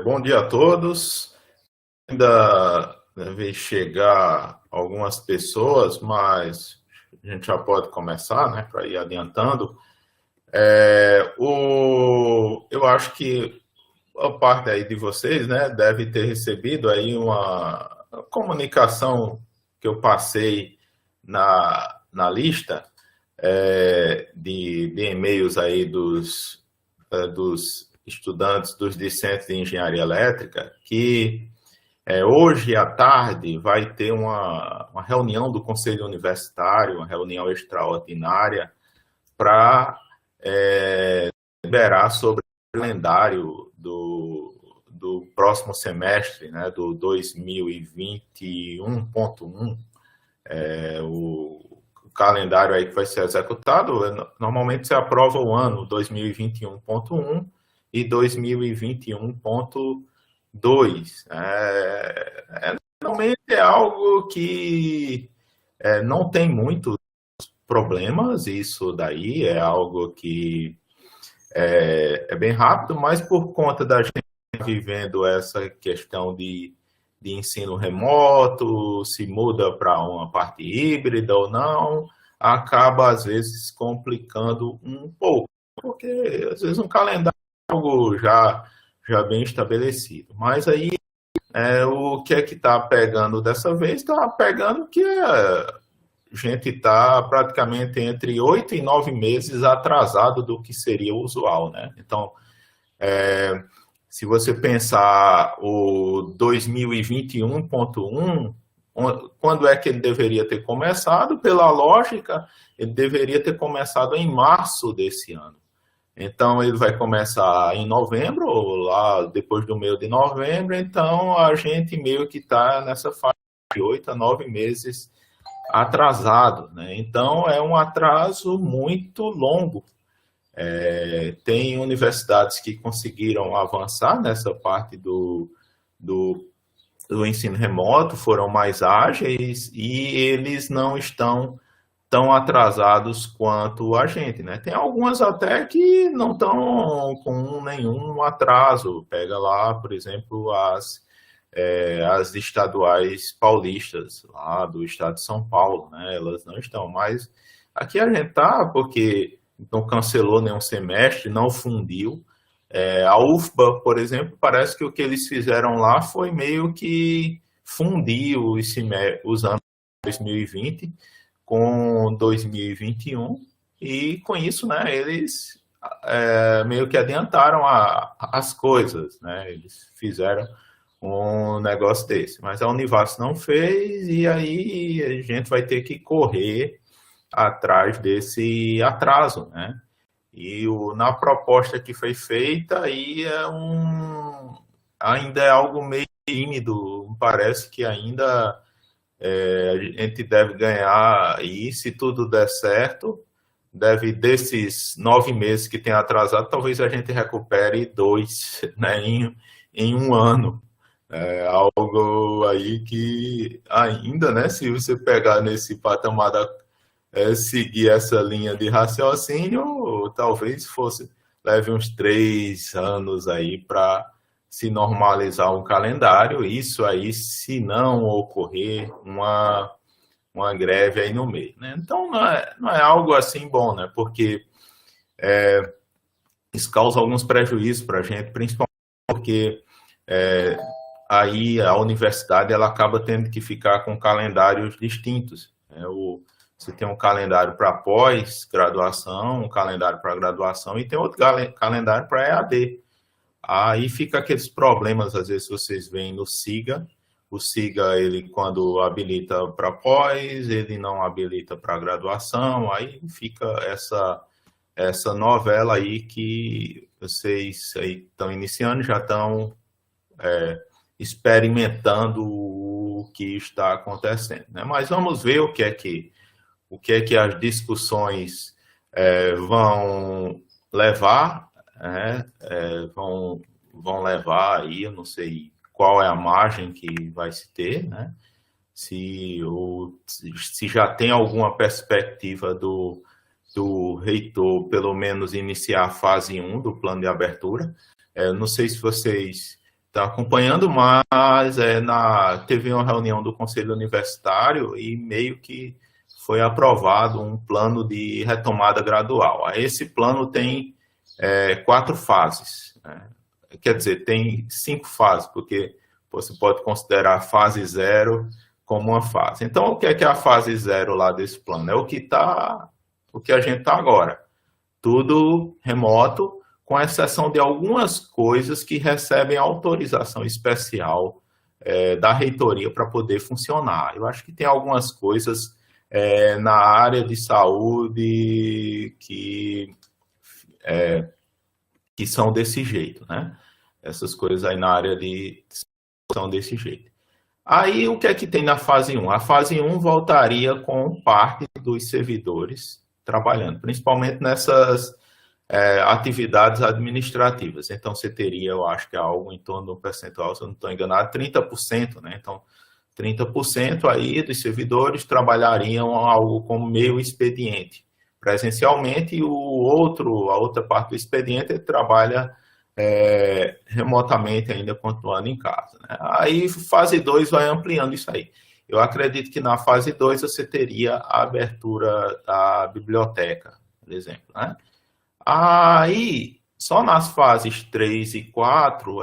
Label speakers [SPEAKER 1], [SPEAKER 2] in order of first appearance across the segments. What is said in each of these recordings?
[SPEAKER 1] Bom dia a todos. Ainda deve chegar algumas pessoas, mas a gente já pode começar, né, para ir adiantando. Eu acho que a parte aí de vocês, né, deve ter recebido aí uma comunicação que eu passei na lista de e-mails aí dos estudantes, dos discentes de engenharia elétrica, que hoje à tarde vai ter uma reunião do Conselho Universitário, uma reunião extraordinária, para liberar sobre o calendário do próximo semestre, né, do 2021.1, o calendário aí que vai ser executado. Normalmente se aprova o ano 2021.1 e 2021.2. Normalmente é algo que não tem muitos problemas, isso daí é algo que é bem rápido, mas por conta da gente vivendo essa questão de ensino remoto, se muda para uma parte híbrida ou não, acaba às vezes complicando um pouco, porque às vezes um calendário é algo já bem estabelecido. Mas aí o que é que está pegando dessa vez? Está pegando que a gente está praticamente entre 8 e 9 meses atrasado do que seria o usual, né? Então, se você pensar o 2021.1, quando é que ele deveria ter começado? Pela lógica, ele deveria ter começado em março desse ano. Então, ele vai começar em novembro, ou lá depois do meio de novembro. Então, a gente meio que está nessa faixa de 8 a 9 meses atrasado, né? Então, é um atraso muito longo. Tem universidades que conseguiram avançar nessa parte do ensino remoto, foram mais ágeis e eles não estão tão atrasados quanto a gente, né? Tem algumas até que não estão com nenhum atraso. Pega lá, por exemplo, as estaduais paulistas, lá do estado de São Paulo, né? Elas não estão, mas aqui a gente está porque não cancelou nenhum semestre, não fundiu. A UFBA, por exemplo, parece que o que eles fizeram lá foi meio que fundir os anos 2020 com 2021 e com isso, né, eles meio que adiantaram as coisas, né? Eles fizeram um negócio desse, mas a Univas não fez e aí a gente vai ter que correr atrás desse atraso, né? E na proposta que foi feita aí ainda é algo meio tímido, parece que ainda a gente deve ganhar, e se tudo der certo, deve desses 9 meses que tem atrasado, talvez a gente recupere 2, né, em um ano. Algo aí que ainda, né, se você pegar nesse patamar seguir essa linha de raciocínio, talvez leve uns 3 anos aí para se normalizar um calendário. Isso aí, se não ocorrer uma greve aí no meio, né? Então não é algo assim bom, né? Porque isso causa alguns prejuízos para a gente, principalmente porque aí a universidade ela acaba tendo que ficar com calendários distintos, né? Você tem um calendário para pós-graduação, um calendário para graduação e tem outro calendário para EAD. Aí fica aqueles problemas, às vezes vocês veem no SIGA. O SIGA, ele quando habilita para pós, ele não habilita para graduação. Aí fica essa novela aí que vocês aí estão iniciando, já estão experimentando o que está acontecendo, né? Mas vamos ver o que é que as discussões vão levar, né? Vão levar aí, eu não sei qual é a margem que vai se ter, né? Se já tem alguma perspectiva do reitor, pelo menos, iniciar a fase 1 do plano de abertura. Não sei se vocês estão acompanhando, mas teve uma reunião do Conselho Universitário e meio que foi aprovado um plano de retomada gradual. Esse plano tem 4 fases, né? Quer dizer, tem 5 fases, porque você pode considerar a fase 0 como uma fase. Então, o que é a fase 0 lá desse plano? É o que a gente está agora. Tudo remoto, com exceção de algumas coisas que recebem autorização especial da reitoria para poder funcionar. Eu acho que tem algumas coisas na área de saúde que são desse jeito, né? Essas coisas aí na área de são desse jeito. Aí, o que é que tem na fase 1? A fase 1 voltaria com parte dos servidores trabalhando, principalmente nessas atividades administrativas. Então, você teria, eu acho que é algo em torno do percentual, se eu não estou enganado, 30%, né? Então, 30% aí dos servidores trabalhariam algo como meio expediente presencialmente, e a outra parte do expediente trabalha remotamente, ainda continuando em casa, né? Aí, fase 2 vai ampliando isso aí. Eu acredito que na fase 2 você teria a abertura da biblioteca, por exemplo, né? Aí, só nas fases 3 e 4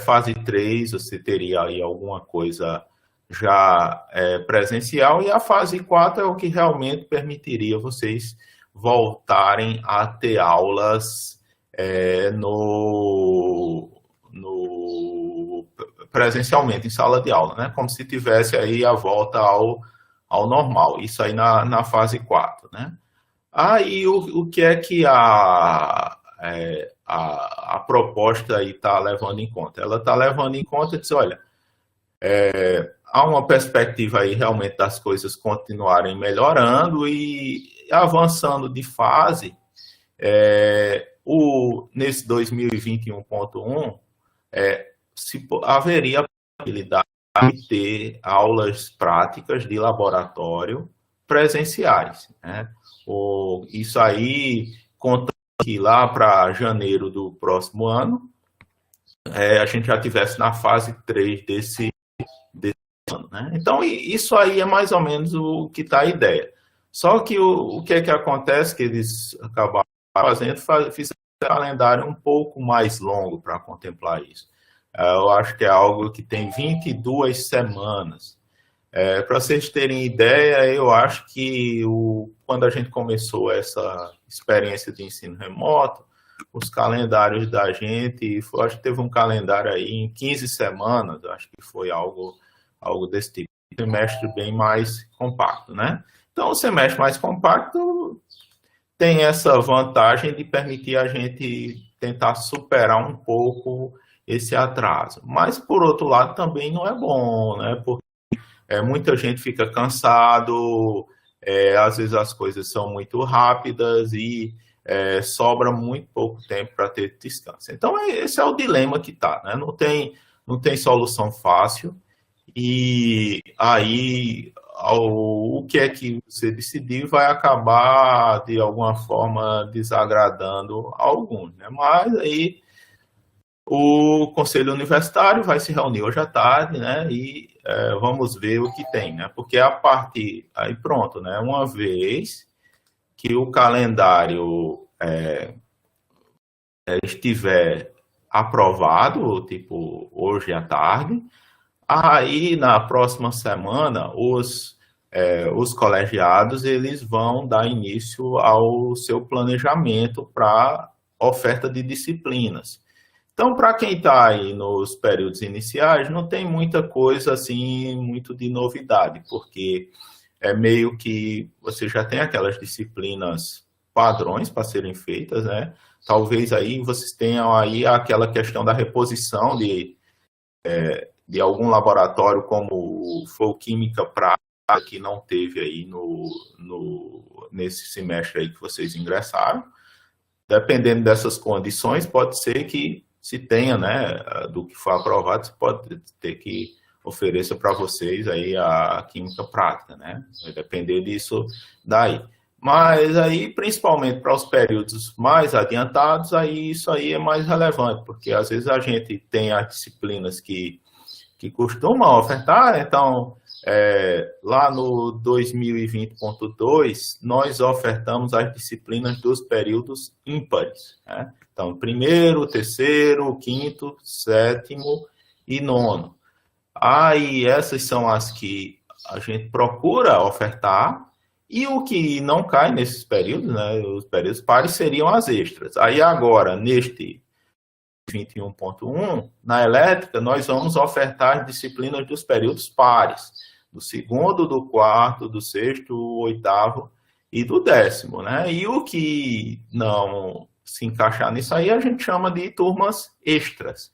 [SPEAKER 1] fase 3 você teria aí alguma coisa já presencial, e a fase 4 é o que realmente permitiria vocês voltarem a ter aulas presencialmente, em sala de aula, né? Como se tivesse aí a volta ao normal. Isso aí na fase 4, né? Aí, o que é que a proposta aí está levando em conta? Ela está levando em conta, diz, olha, há uma perspectiva aí realmente das coisas continuarem melhorando e avançando de fase. Nesse 2021.1, haveria a possibilidade de ter aulas práticas de laboratório presenciais, né? Isso aí, contando que lá para janeiro do próximo ano, a gente já tivesse na fase 3 desse ano, né? Então, isso aí é mais ou menos o que está a ideia. Só que o que é que acontece, que eles acabaram fizeram um calendário um pouco mais longo para contemplar isso. Eu acho que é algo que tem 22 semanas. Para vocês terem ideia, eu acho que quando a gente começou essa experiência de ensino remoto, os calendários da gente, acho que teve um calendário aí em 15 semanas, acho que foi algo desse tipo. Um semestre bem mais compacto, né? Então, o semestre mais compacto tem essa vantagem de permitir a gente tentar superar um pouco esse atraso. Mas, por outro lado, também não é bom, né? Porque muita gente fica cansado, às vezes as coisas são muito rápidas e sobra muito pouco tempo para ter descanso. Então, esse é o dilema que está, né? Não tem solução fácil. E aí, o que é que você decidir vai acabar, de alguma forma, desagradando alguns, né? Mas aí o Conselho Universitário vai se reunir hoje à tarde, né? E vamos ver o que tem, né? Porque a partir... Aí pronto, né? Uma vez que o calendário estiver aprovado, tipo, hoje à tarde, aí na próxima semana os colegiados eles vão dar início ao seu planejamento para oferta de disciplinas. Então, para quem está aí nos períodos iniciais, não tem muita coisa assim, muito de novidade, porque é meio que você já tem aquelas disciplinas padrões para serem feitas, né? Talvez aí vocês tenham aí aquela questão da reposição de algum laboratório, como foi o Química Prática, que não teve aí nesse semestre aí que vocês ingressaram. Dependendo dessas condições, pode ser que se tenha, né, do que for aprovado, você pode ter que ofereça para vocês aí a Química Prática, né? Vai depender disso daí. Mas aí, principalmente para os períodos mais adiantados, aí isso aí é mais relevante, porque às vezes a gente tem as disciplinas que costumam ofertar, então, lá no 2020.2, nós ofertamos as disciplinas dos períodos ímpares, né? Então, primeiro, terceiro, quinto, sétimo e nono. Aí essas são as que a gente procura ofertar, e o que não cai nesses períodos, né, os períodos pares, seriam as extras. Aí agora, neste 21.1, na elétrica, nós vamos ofertar as disciplinas dos períodos pares, do segundo, do quarto, do sexto, do oitavo e do décimo, né? E o que não se encaixar nisso aí, a gente chama de turmas extras.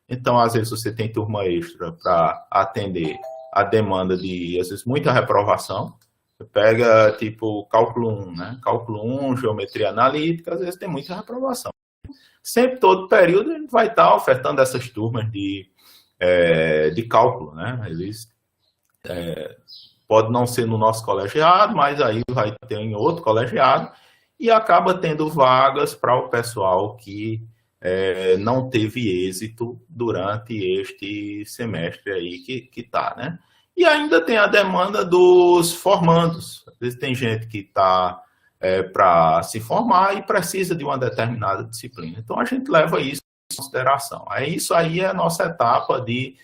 [SPEAKER 1] Então, às vezes, você tem turma extra para atender a demanda de, às vezes, muita reprovação. Você pega, tipo, cálculo 1, né? Cálculo 1, geometria analítica, às vezes tem muita reprovação. Sempre, todo período, a gente vai estar ofertando essas turmas de cálculo, né? Eles pode não ser no nosso colegiado, mas aí vai ter em outro colegiado, e acaba tendo vagas para o pessoal que não teve êxito durante este semestre aí que está, né? E ainda tem a demanda dos formandos. Às vezes tem gente que está para se formar e precisa de uma determinada disciplina. Então, a gente leva isso em consideração. Isso aí é a nossa etapa de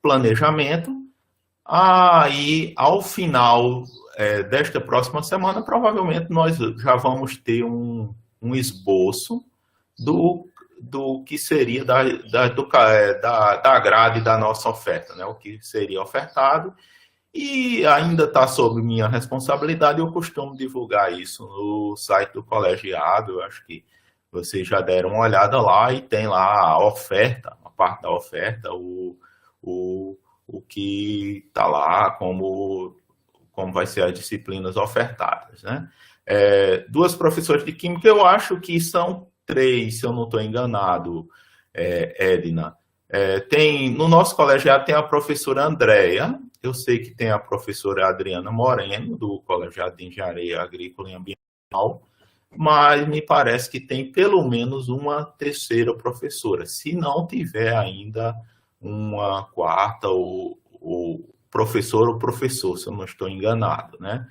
[SPEAKER 1] planejamento. Aí, ao final desta próxima semana, provavelmente nós já vamos ter um esboço do que seria da grade da nossa oferta, né? O que seria ofertado. E ainda está sob minha responsabilidade, eu costumo divulgar isso no site do colegiado. Eu acho que vocês já deram uma olhada lá e tem lá a oferta, a parte da oferta, o que está lá, como vai ser as disciplinas ofertadas, né? Duas professoras de Química, eu acho que são 3, se eu não estou enganado, Edna. No nosso colegiado tem a professora Andréia, eu sei que tem a professora Adriana Moreno, do Colegiado de Engenharia Agrícola e Ambiental, mas me parece que tem pelo menos uma terceira professora, se não tiver ainda uma quarta ou professor ou professor, se eu não estou enganado, né?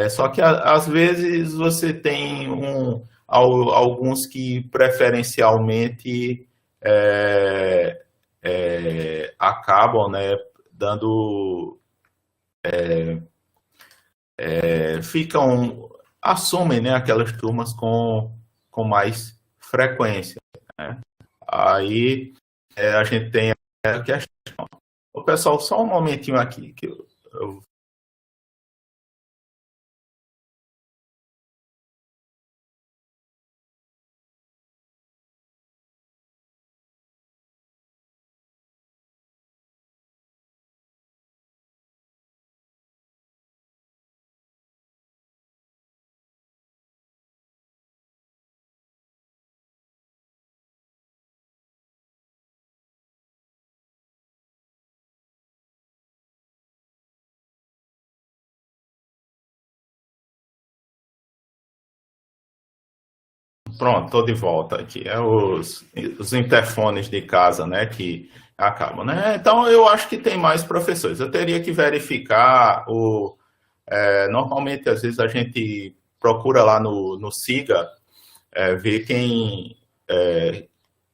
[SPEAKER 1] Só que às vezes você tem alguns que preferencialmente acabam, né, dando assumem, né, aquelas turmas com mais frequência, né? Aí a gente tem a questão. O pessoal, só um momentinho aqui que eu... Pronto, estou de volta aqui. Os interfones de casa, né, que acabam, né? Então, eu acho que tem mais professores. Eu teria que verificar normalmente, às vezes, a gente procura lá no SIGA, ver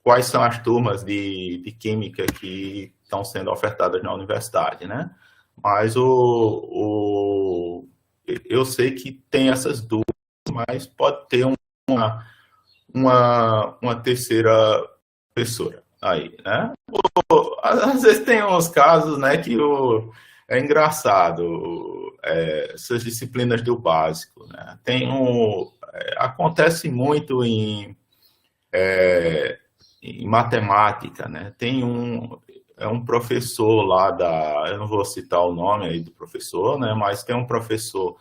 [SPEAKER 1] quais são as turmas de Química que estão sendo ofertadas na universidade, né? Mas eu sei que tem essas dúvidas, mas pode ter uma terceira professora aí, né? Às vezes tem uns casos, né, que é engraçado, essas disciplinas do básico, né? Acontece muito em matemática, né? Tem um professor lá eu não vou citar o nome aí do professor, né? Mas tem um professor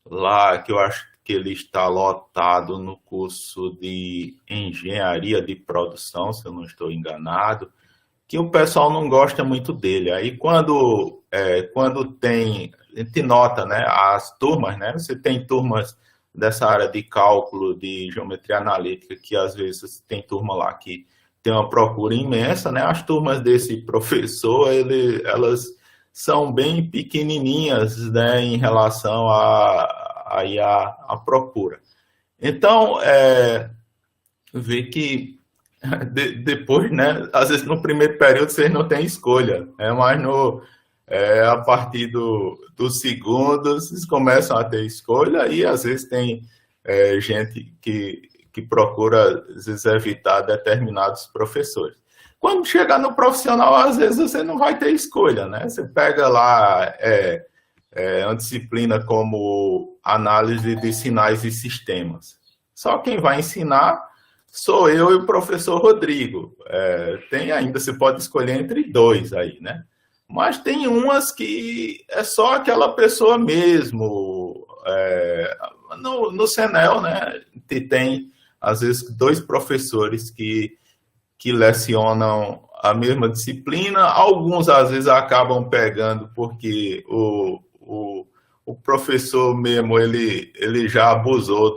[SPEAKER 1] lá que eu acho que ele está lotado no curso de engenharia de produção, se eu não estou enganado, que o pessoal não gosta muito dele. Aí quando tem, a gente nota, né, as turmas, né? Você tem turmas dessa área de cálculo, de geometria analítica, que às vezes tem turma lá que tem uma procura imensa, né? As turmas desse professor, elas são bem pequenininhas, né, em relação à procura. Então, ver que depois, né, às vezes no primeiro período vocês não têm escolha, mas a partir do segundo vocês começam a ter escolha e às vezes tem gente que procura, às vezes, evitar determinados professores. Quando chegar no profissional, às vezes você não vai ter escolha, né? Você pega lá uma disciplina como análise de sinais e sistemas. Só quem vai ensinar sou eu e o professor Rodrigo. Tem ainda, você pode escolher entre dois aí, né? Mas tem umas que é só aquela pessoa mesmo. No CENEL, né? Tem, às vezes, dois professores que lecionam a mesma disciplina. Alguns, às vezes, acabam pegando porque o professor mesmo, ele já abusou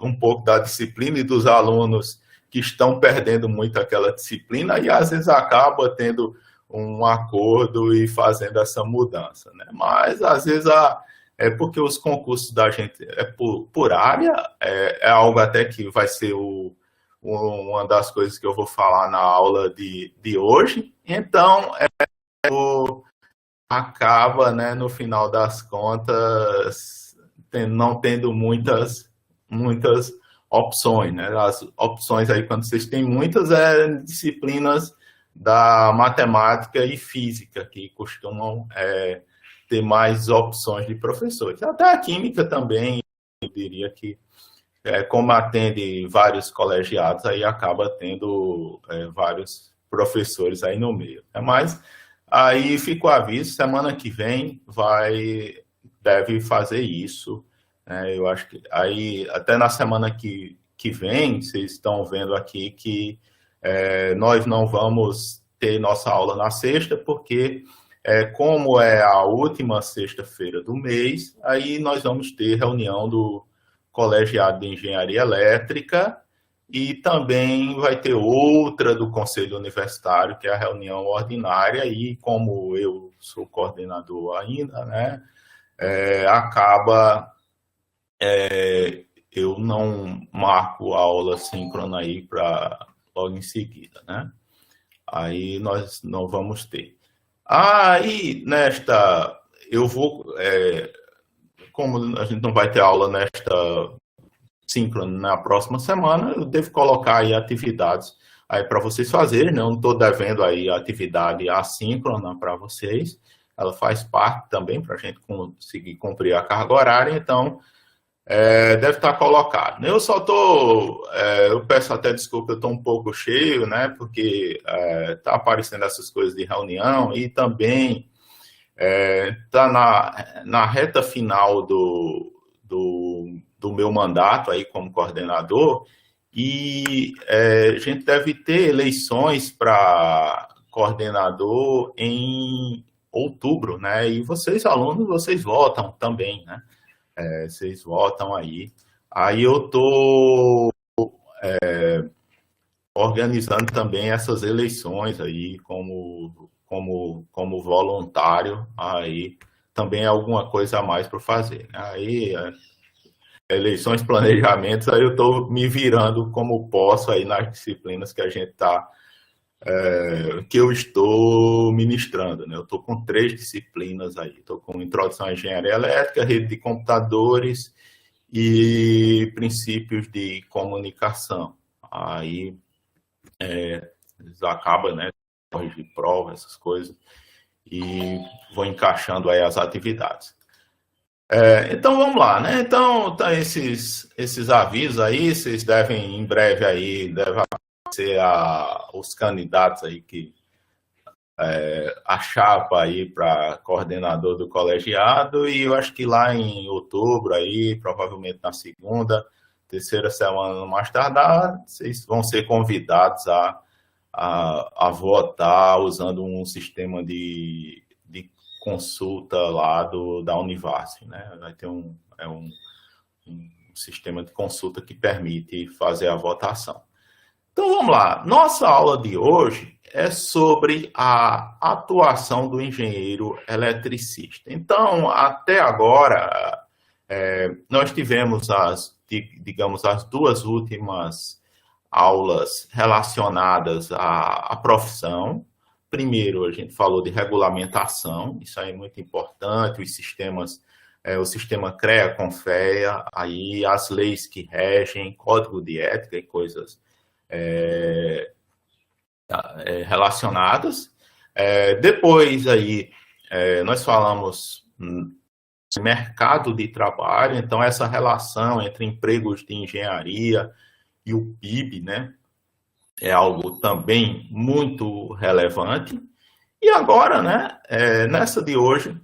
[SPEAKER 1] um pouco da disciplina e dos alunos que estão perdendo muito aquela disciplina e, às vezes, acaba tendo um acordo e fazendo essa mudança, né? Mas, às vezes, é porque os concursos da gente por área, é algo até que vai ser uma das coisas que eu vou falar na aula de hoje. Então, acaba, né, no final das contas, não tendo muitas opções, né? As opções aí, quando vocês têm muitas, disciplinas da matemática e física, que costumam ter mais opções de professores. Até a química também, eu diria que, como atende vários colegiados, aí acaba tendo vários professores aí no meio. Mas aí fica o aviso, semana que vem deve fazer isso. Eu acho que aí, até na semana que vem, vocês estão vendo aqui que nós não vamos ter nossa aula na sexta, porque como é a última sexta-feira do mês, aí nós vamos ter reunião do colegiado de engenharia elétrica e também vai ter outra do conselho universitário, que é a reunião ordinária, e como eu sou coordenador ainda, né, acaba eu não marco a aula síncrona aí para logo em seguida, né? Aí nós não vamos ter. Aí, eu vou, como a gente não vai ter aula nesta síncrona na próxima semana, eu devo colocar aí atividades aí para vocês fazerem, né? Eu não estou devendo aí a atividade assíncrona para vocês, ela faz parte também para a gente conseguir cumprir a carga horária, então deve estar colocado. Eu só eu peço até desculpa, eu estou um pouco cheio, né, porque está aparecendo essas coisas de reunião e também está na reta final do meu mandato aí como coordenador e a gente deve ter eleições para coordenador em outubro, né, e vocês, alunos, vocês votam também, né? Vocês votam aí. Aí eu estou organizando também essas eleições aí como voluntário. Aí também é alguma coisa a mais para fazer. Aí eleições, planejamentos, aí eu estou me virando como posso aí nas disciplinas que a gente que eu estou ministrando, né? Eu estou com 3 disciplinas aí. Estou com Introdução à Engenharia Elétrica, Rede de Computadores e Princípios de Comunicação. Aí acaba, né? Corrigir prova, essas coisas, e vou encaixando aí as atividades. Então vamos lá, né? Então tá esses avisos aí, vocês devem em breve aí ser os candidatos aí que a chapa aí para coordenador do colegiado, e eu acho que lá em outubro aí, provavelmente na segunda, terceira semana mais tardar, vocês vão ser convidados a votar usando um sistema de consulta lá da Univars, né? Vai ter sistema de consulta que permite fazer a votação. Então vamos lá, nossa aula de hoje é sobre a atuação do engenheiro eletricista. Então, até agora, nós tivemos digamos, as duas últimas aulas relacionadas à profissão. Primeiro, a gente falou de regulamentação, isso aí é muito importante, os sistemas, o sistema CREA, CONFEA, aí as leis que regem, código de ética e coisas relacionadas. Depois, aí, nós falamos de mercado de trabalho, então essa relação entre empregos de engenharia e o PIB, né, é algo também muito relevante. E agora, né, nessa de hoje,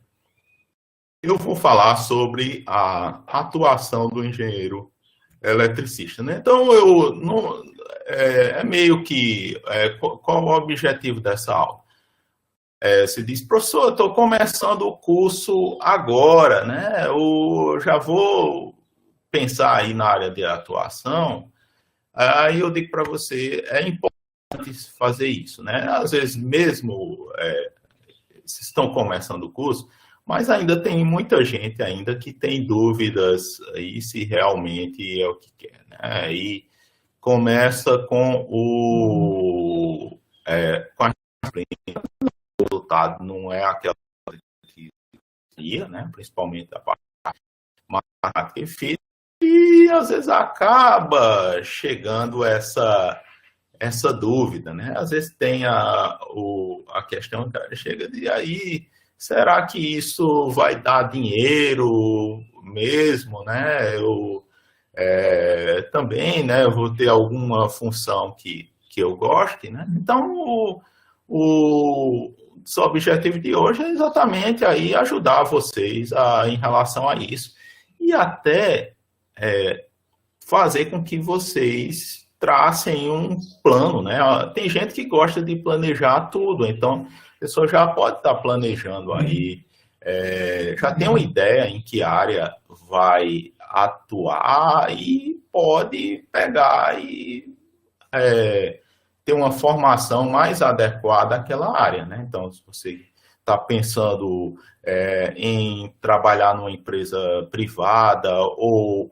[SPEAKER 1] eu vou falar sobre a atuação do engenheiro eletricista, né? Então, meio que, qual o objetivo dessa aula? Se diz, professor, eu estou começando o curso agora, né? Eu já vou pensar aí na área de atuação. Aí eu digo para você, é importante fazer isso, né? Às vezes mesmo vocês estão começando o curso, mas ainda tem muita gente ainda que tem dúvidas aí se realmente é o que quer, né? E começa com o resultado não é aquela que queria, né? Principalmente a parte matemática e física, e às vezes acaba chegando essa dúvida, né? Às vezes tem a questão que chega de aí, será que isso vai dar dinheiro mesmo, né? Também, né? Eu vou ter alguma função que eu goste, né? Então, o objetivo de hoje é exatamente aí ajudar vocês em relação a isso e até fazer com que vocês tracem um plano, né? Tem gente que gosta de planejar tudo, então a pessoa já pode estar planejando aí, já tem uma ideia em que área vai atuar e pode pegar e ter uma formação mais adequada àquela área, né? Então, se você está pensando em trabalhar numa empresa privada ou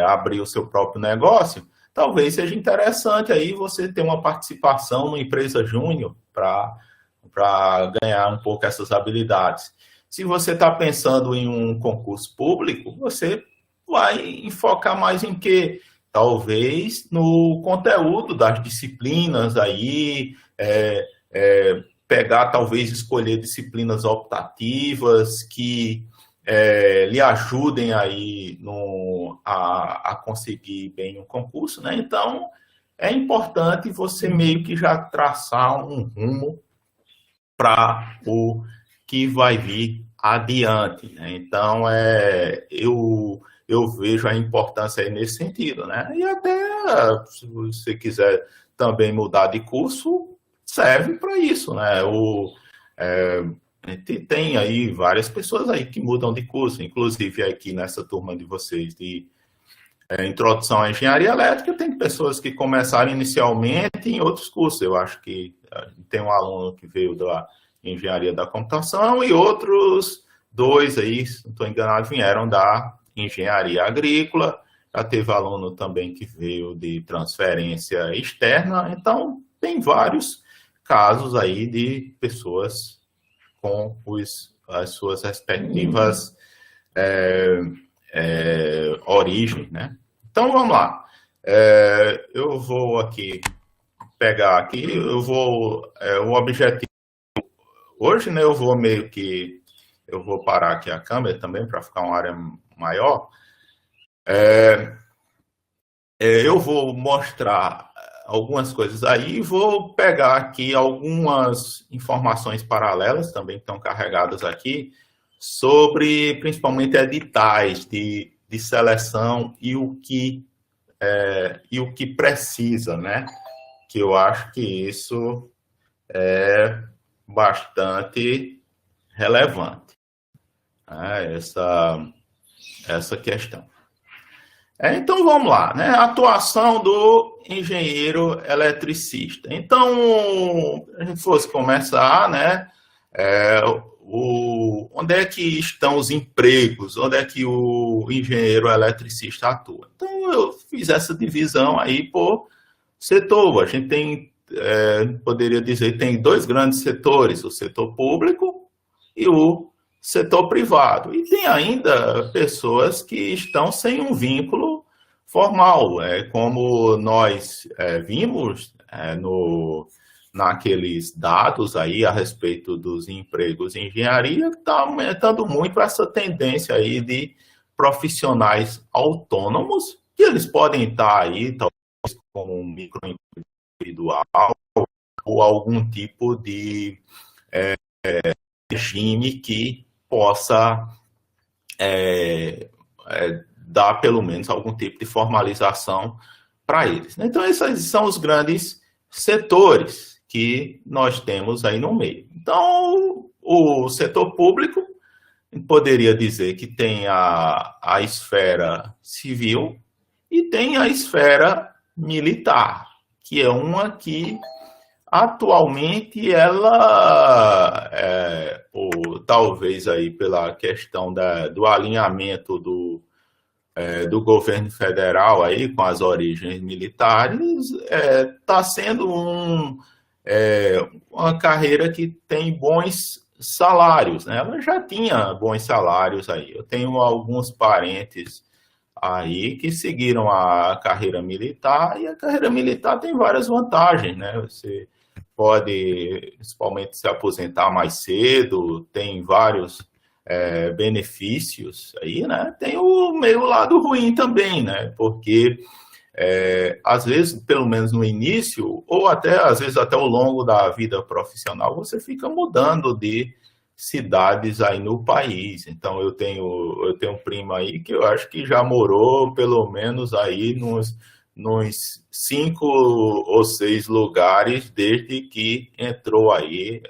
[SPEAKER 1] abrir o seu próprio negócio, talvez seja interessante aí você ter uma participação numa empresa júnior para ganhar um pouco essas habilidades. Se você está pensando em um concurso público, você vai enfocar mais em quê? Talvez no conteúdo das disciplinas aí, pegar, talvez, escolher disciplinas optativas que lhe ajudem aí a conseguir bem um concurso, né? Então, é importante você meio que já traçar um rumo para o que vai vir adiante, né? Então, eu vejo a importância aí nesse sentido, né? E até, se você quiser também mudar de curso, serve para isso, né? A gente tem aí várias pessoas aí que mudam de curso, inclusive aqui nessa turma de vocês de introdução à engenharia elétrica, tem pessoas que começaram inicialmente em outros cursos. Eu acho que tem um aluno que veio da engenharia da computação e outros dois aí, se não estou enganado, vieram da engenharia agrícola. Já teve aluno também que veio de transferência externa. Então, tem vários casos aí de pessoas com as suas respectivas origens, né? Então, vamos lá. Eu vou aqui pegar aqui, o objetivo hoje, né? Eu vou parar aqui a câmera também para ficar uma área maior. Eu vou mostrar algumas coisas aí e vou pegar aqui algumas informações paralelas também que estão carregadas aqui sobre, principalmente, editais de seleção e o que precisa, né? Que eu acho que isso é bastante relevante, né? Essa questão. Então vamos lá, né? Atuação do engenheiro eletricista. Então, a gente fosse começar, né? Onde é que estão os empregos? Onde é que o engenheiro eletricista atua? Então eu fiz essa divisão aí por setor. A gente tem, poderia dizer, tem dois grandes setores: o setor público e o setor privado. E tem ainda pessoas que estão sem um vínculo formal, como nós vimos naqueles dados aí a respeito dos empregos em engenharia, está aumentando muito essa tendência aí de profissionais autônomos, que eles podem estar aí, talvez como um microindividual, ou algum tipo de regime que possa dar pelo menos algum tipo de formalização para eles. Então, esses são os grandes setores que nós temos aí no meio. Então, o setor público, poderia dizer que tem a esfera civil e tem a esfera militar, que é uma que atualmente ela, talvez aí pela questão do alinhamento do governo federal aí com as origens militares, está sendo uma carreira que tem bons salários, né? Ela já tinha bons salários aí. Eu tenho alguns parentes aí que seguiram a carreira militar, e a carreira militar tem várias vantagens, né? Você pode, principalmente, se aposentar mais cedo, tem vários benefícios aí, né? Tem o meio lado ruim também, né? Porque às vezes, pelo menos no início, ou até às vezes até ao longo da vida profissional, você fica mudando de cidades aí no país. Então eu tenho um primo aí que eu acho que já morou pelo menos aí nos 5 ou 6 lugares desde que entrou aí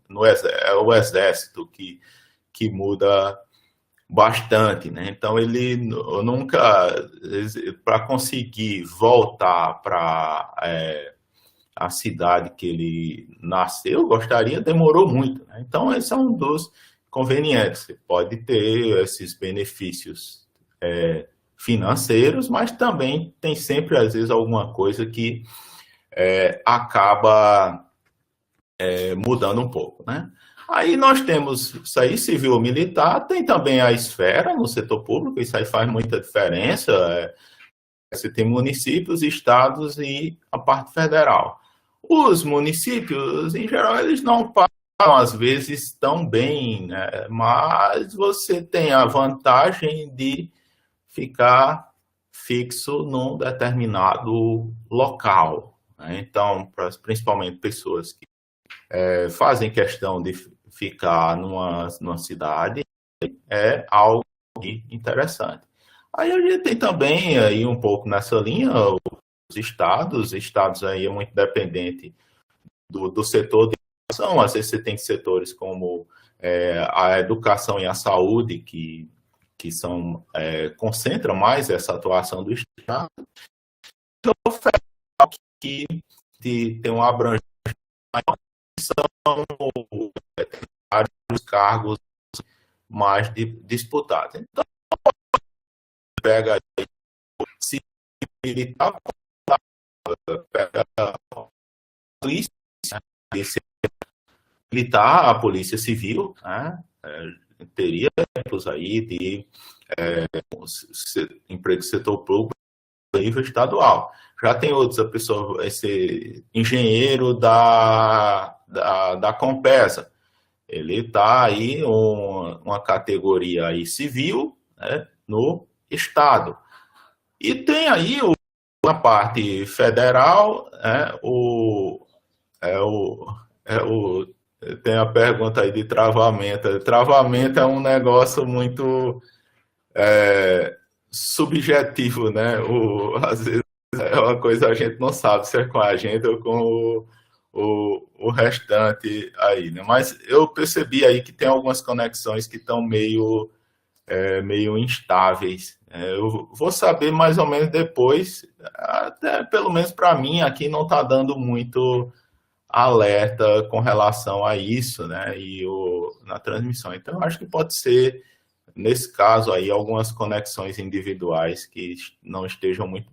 [SPEAKER 1] o exército, que muda bastante, né? Então ele nunca, para conseguir voltar para a cidade que ele nasceu, demorou muito, né? Então esse é um dos inconvenientes. Você pode ter esses benefícios financeiros, mas também tem sempre, às vezes, alguma coisa que acaba mudando um pouco, né? Aí nós temos isso aí, civil ou militar, tem também a esfera no setor público, isso aí faz muita diferença. Você tem municípios, estados e a parte federal. Os municípios, em geral, eles não pagam, às vezes, tão bem, né? Mas você tem a vantagem de ficar fixo num determinado local, né? Então, principalmente pessoas que fazem questão de ficar numa cidade, é algo interessante. Aí a gente tem também aí um pouco nessa linha os estados aí é muito dependente do setor de educação. Às vezes você tem setores como a educação e a saúde que concentram mais essa atuação do estado. Então, o federal que tem uma abrangência maior, são vários cargos mais disputados. Então, pega se militar, pega a polícia militar, a polícia civil, né? Teria exemplos aí de emprego do setor público a nível estadual. Já tem outros, a pessoa, esse engenheiro da Compesa, ele está aí uma categoria aí civil, né, no estado. E tem aí a parte federal, tem a pergunta aí de travamento. Travamento é um negócio muito subjetivo, né? Às vezes é uma coisa a gente não sabe se é com a gente ou com o restante aí, né? Mas eu percebi aí que tem algumas conexões que estão meio instáveis Eu vou saber mais ou menos depois, até pelo menos para mim aqui não está dando muito alerta com relação a isso, né? Na transmissão. Então, acho que pode ser, nesse caso aí, algumas conexões individuais que não estejam muito.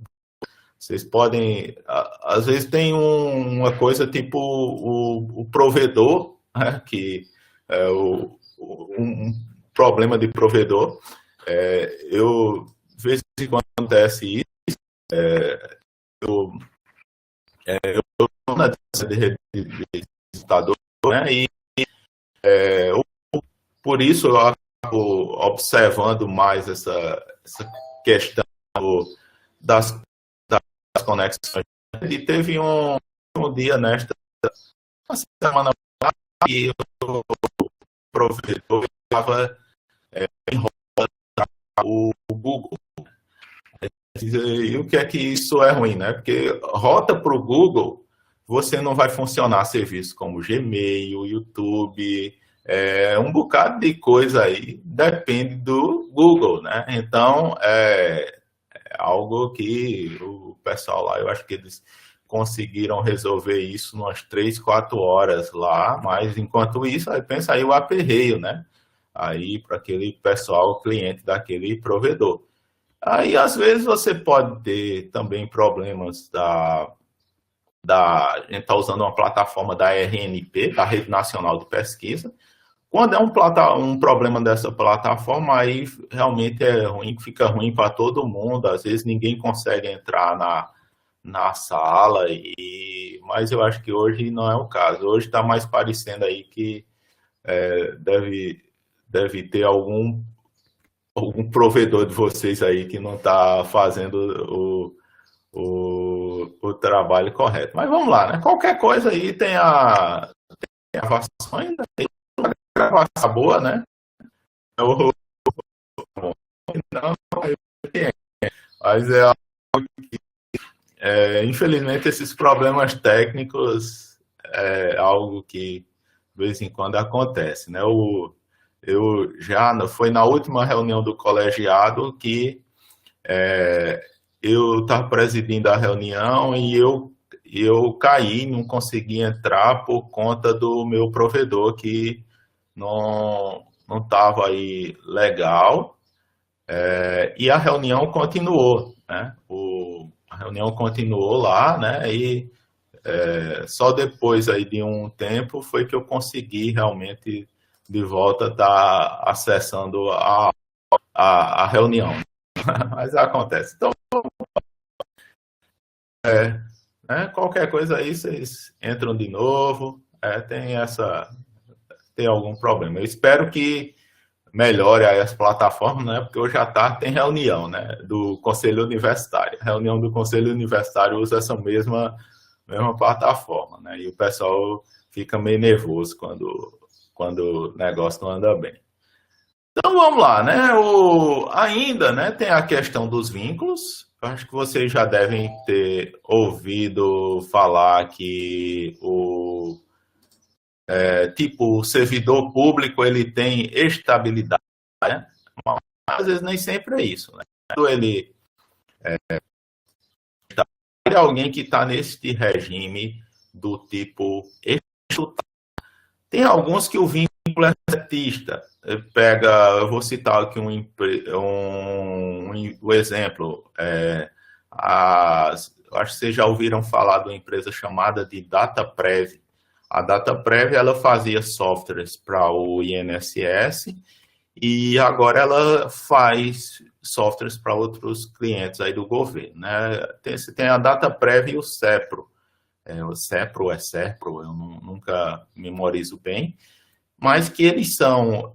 [SPEAKER 1] Vocês podem. Às vezes tem uma coisa tipo o provedor, né? Que é um problema de provedor. Eu, de vez em quando acontece isso, eu estou na rede de computador, né? E por isso eu acabo observando mais essa questão das conexões. E teve um dia nesta semana que o provedor estava em o Google. E o que é que isso é ruim, né? Porque rota para o Google, você não vai funcionar serviços como Gmail, YouTube, um bocado de coisa aí depende do Google, né? Então, é algo que o pessoal lá, eu acho que eles conseguiram resolver isso umas 3, 4 horas lá, mas enquanto isso, aí pensa aí o aperreio, né? Aí para aquele pessoal, cliente daquele provedor. Aí, às vezes, você pode ter também problemas a gente está usando uma plataforma da RNP, da Rede Nacional de Pesquisa. Quando é um problema dessa plataforma, aí realmente é ruim, fica ruim para todo mundo. Às vezes ninguém consegue entrar na sala, mas eu acho que hoje não é o caso. Hoje está mais parecendo aí que deve ter algum provedor de vocês aí que não está fazendo o trabalho correto. Mas vamos lá, né? Qualquer coisa aí tem a gravação ainda, tem uma gravação boa, né? Não, mas é algo que, infelizmente, esses problemas técnicos é algo que de vez em quando acontece, né? Eu já foi na última reunião do colegiado que eu estava presidindo a reunião e eu caí, não consegui entrar por conta do meu provedor que não estava aí legal, e a reunião continuou, né? A reunião continuou lá, né? E só depois aí de um tempo foi que eu consegui realmente de volta estar acessando a reunião. Mas acontece. Então, né, qualquer coisa aí, vocês entram de novo, tem algum problema. Eu espero que melhore aí as plataformas, né? Porque hoje à tarde tem reunião, né? Do Conselho Universitário. A reunião do Conselho Universitário usa essa mesma plataforma, né? E o pessoal fica meio nervoso quando o negócio não anda bem. Então vamos lá, né? Ainda, né, tem a questão dos vínculos. Eu acho que vocês já devem ter ouvido falar que o servidor público ele tem estabilidade, né? Mas às vezes nem sempre é isso, né? Quando ele é alguém que está nesse regime do tipo estatutário. Tem alguns que o vínculo é setista. Eu vou citar aqui um exemplo. Acho que vocês já ouviram falar de uma empresa chamada de DataPrev. A DataPrev ela fazia softwares para o INSS e agora ela faz softwares para outros clientes aí do governo, né? Tem a DataPrev e o CEPRO. O CEPRO é CEPRO, eu nunca memorizo bem, mas que eles são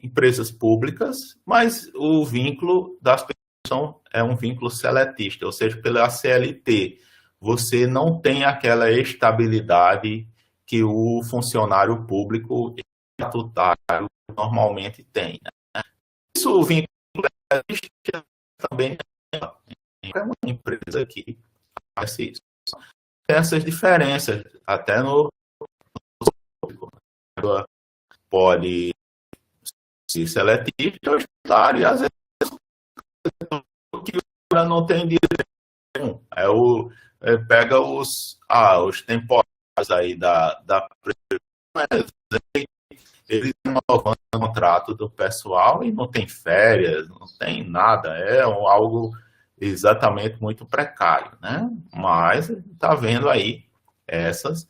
[SPEAKER 1] empresas públicas, mas o vínculo das pessoas é um vínculo seletista, ou seja, pela CLT, você não tem aquela estabilidade que o funcionário público estatutário normalmente tem. Né? Isso o vínculo existe também é uma empresa que faz isso. Tem essas diferenças, até no pode ser seletivo ou estatutário, e às vezes que o cara não tem direito nenhum. Pega os temporários aí da eles renovam o contrato do pessoal e não tem férias, não tem nada, é algo exatamente muito precário, né? Mas está vendo aí essas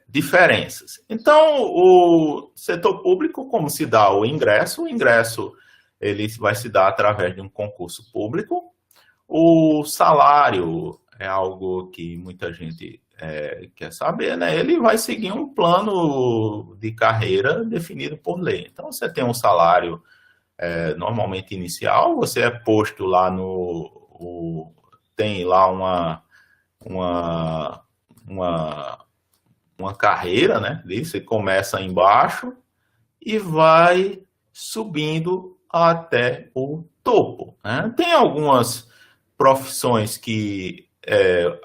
[SPEAKER 1] diferenças. Então, o setor público, como se dá o ingresso ele vai se dar através de um concurso público. O salário é algo que muita gente quer saber, né? Ele vai seguir um plano de carreira definido por lei. Então, você tem um salário normalmente inicial, você é posto lá tem lá uma carreira, né? Você começa embaixo e vai subindo até o topo, né? Tem algumas profissões que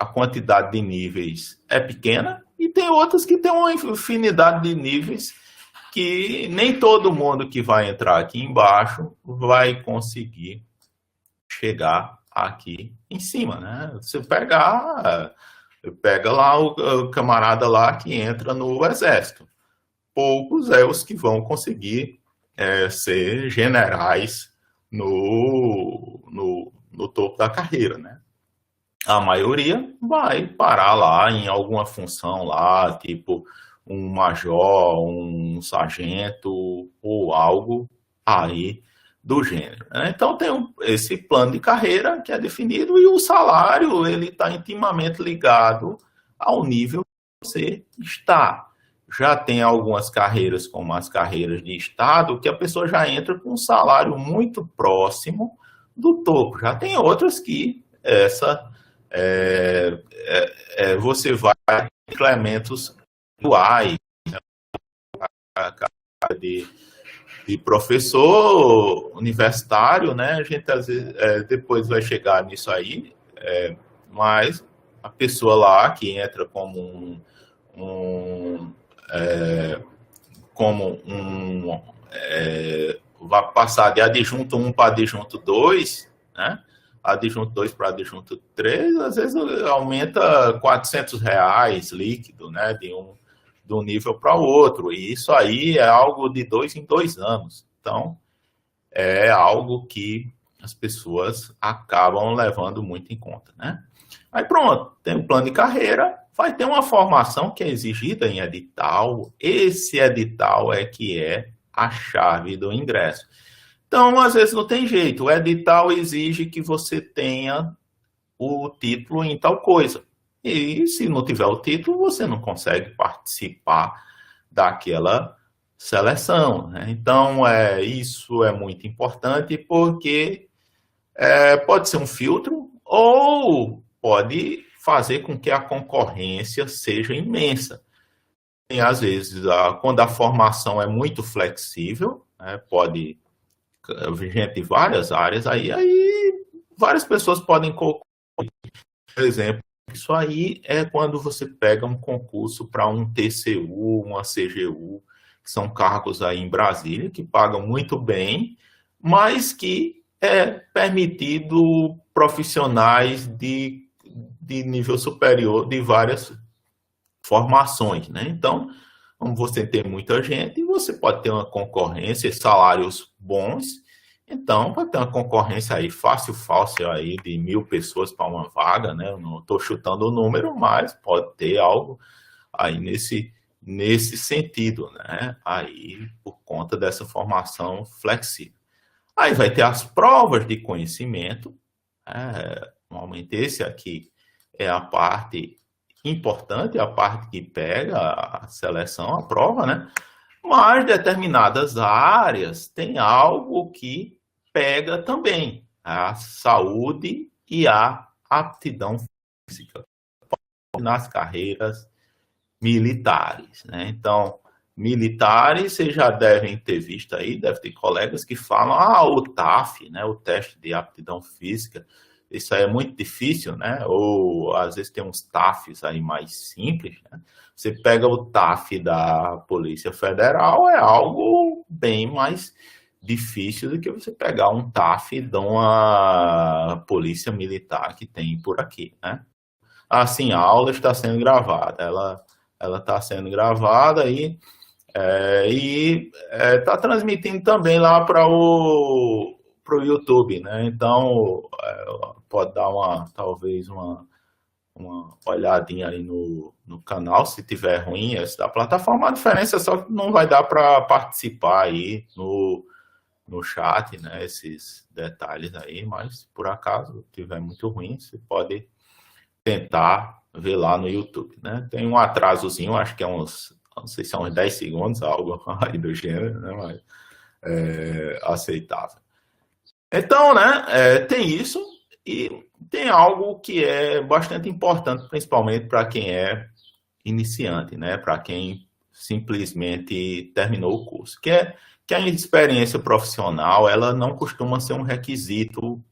[SPEAKER 1] a quantidade de níveis é pequena e tem outras que tem uma infinidade de níveis que nem todo mundo que vai entrar aqui embaixo vai conseguir chegar aqui em cima, né? Você pega lá o camarada lá que entra no exército. Poucos os que vão conseguir ser generais no topo da carreira, né? A maioria vai parar lá em alguma função lá, tipo um major, um sargento ou algo aí do gênero, né? Então tem esse plano de carreira que é definido e o salário ele está intimamente ligado ao nível que você está. Já tem algumas carreiras, como as carreiras de estado, que a pessoa já entra com um salário muito próximo do topo. Já tem outras que você vai incrementos atuais, né? de professor universitário, né? A gente às vezes depois vai chegar nisso aí, mas a pessoa lá que entra como vai passar de adjunto 1 para adjunto 2, né? Adjunto 2 para adjunto 3, às vezes aumenta R$ 400 líquido, né? De um nível para o outro, e isso aí é algo de 2 em 2 anos. Então, é algo que as pessoas acabam levando muito em conta, né? Aí pronto, tem um plano de carreira, vai ter uma formação que é exigida em edital, esse edital é que é a chave do ingresso. Então, às vezes não tem jeito, o edital exige que você tenha o título em tal coisa. E se não tiver o título, você não consegue participar daquela seleção, né? Então, isso é muito importante porque pode ser um filtro ou pode fazer com que a concorrência seja imensa. E, às vezes, quando a formação é muito flexível, né, pode gente de várias áreas, aí várias pessoas podem concorrer. Por exemplo, isso aí é quando você pega um concurso para um TCU, uma CGU, que são cargos aí em Brasília, que pagam muito bem, mas que é permitido profissionais de nível superior de várias formações, né? Então, como você tem muita gente, você pode ter uma concorrência, salários bons, então vai ter uma concorrência aí fácil aí de 1.000 pessoas para uma vaga, né? Eu não estou chutando o número, mas pode ter algo aí nesse sentido, né? Aí por conta dessa formação flexível. Aí vai ter as provas de conhecimento, normalmente esse aqui é a parte importante, a parte que pega a seleção, a prova, né? Mas determinadas áreas tem algo que pega também, a saúde e a aptidão física nas carreiras militares, né? Então, militares, vocês já devem ter visto aí, deve ter colegas que falam, o TAF, né? O teste de aptidão física, isso aí é muito difícil, né? Ou às vezes tem uns TAFs aí mais simples, né? Você pega o TAF da Polícia Federal, é algo bem mais difícil do que você pegar um TAF de uma polícia militar que tem por aqui, né? Assim, a aula está sendo gravada, ela está sendo gravada e está transmitindo também lá para o YouTube, né? Então, pode dar talvez uma olhadinha aí no canal, se tiver ruim esse da plataforma. A diferença é só que não vai dar para participar aí no chat, né? Esses detalhes aí, mas se por acaso tiver muito ruim, você pode tentar ver lá no YouTube, né? Tem um atrasozinho, acho que é não sei se é uns 10 segundos, algo aí do gênero, né? Mas aceitável. Então, né, tem isso e tem algo que é bastante importante, principalmente para quem é iniciante, né? Para quem simplesmente terminou o curso, que a experiência profissional, ela não costuma ser um requisito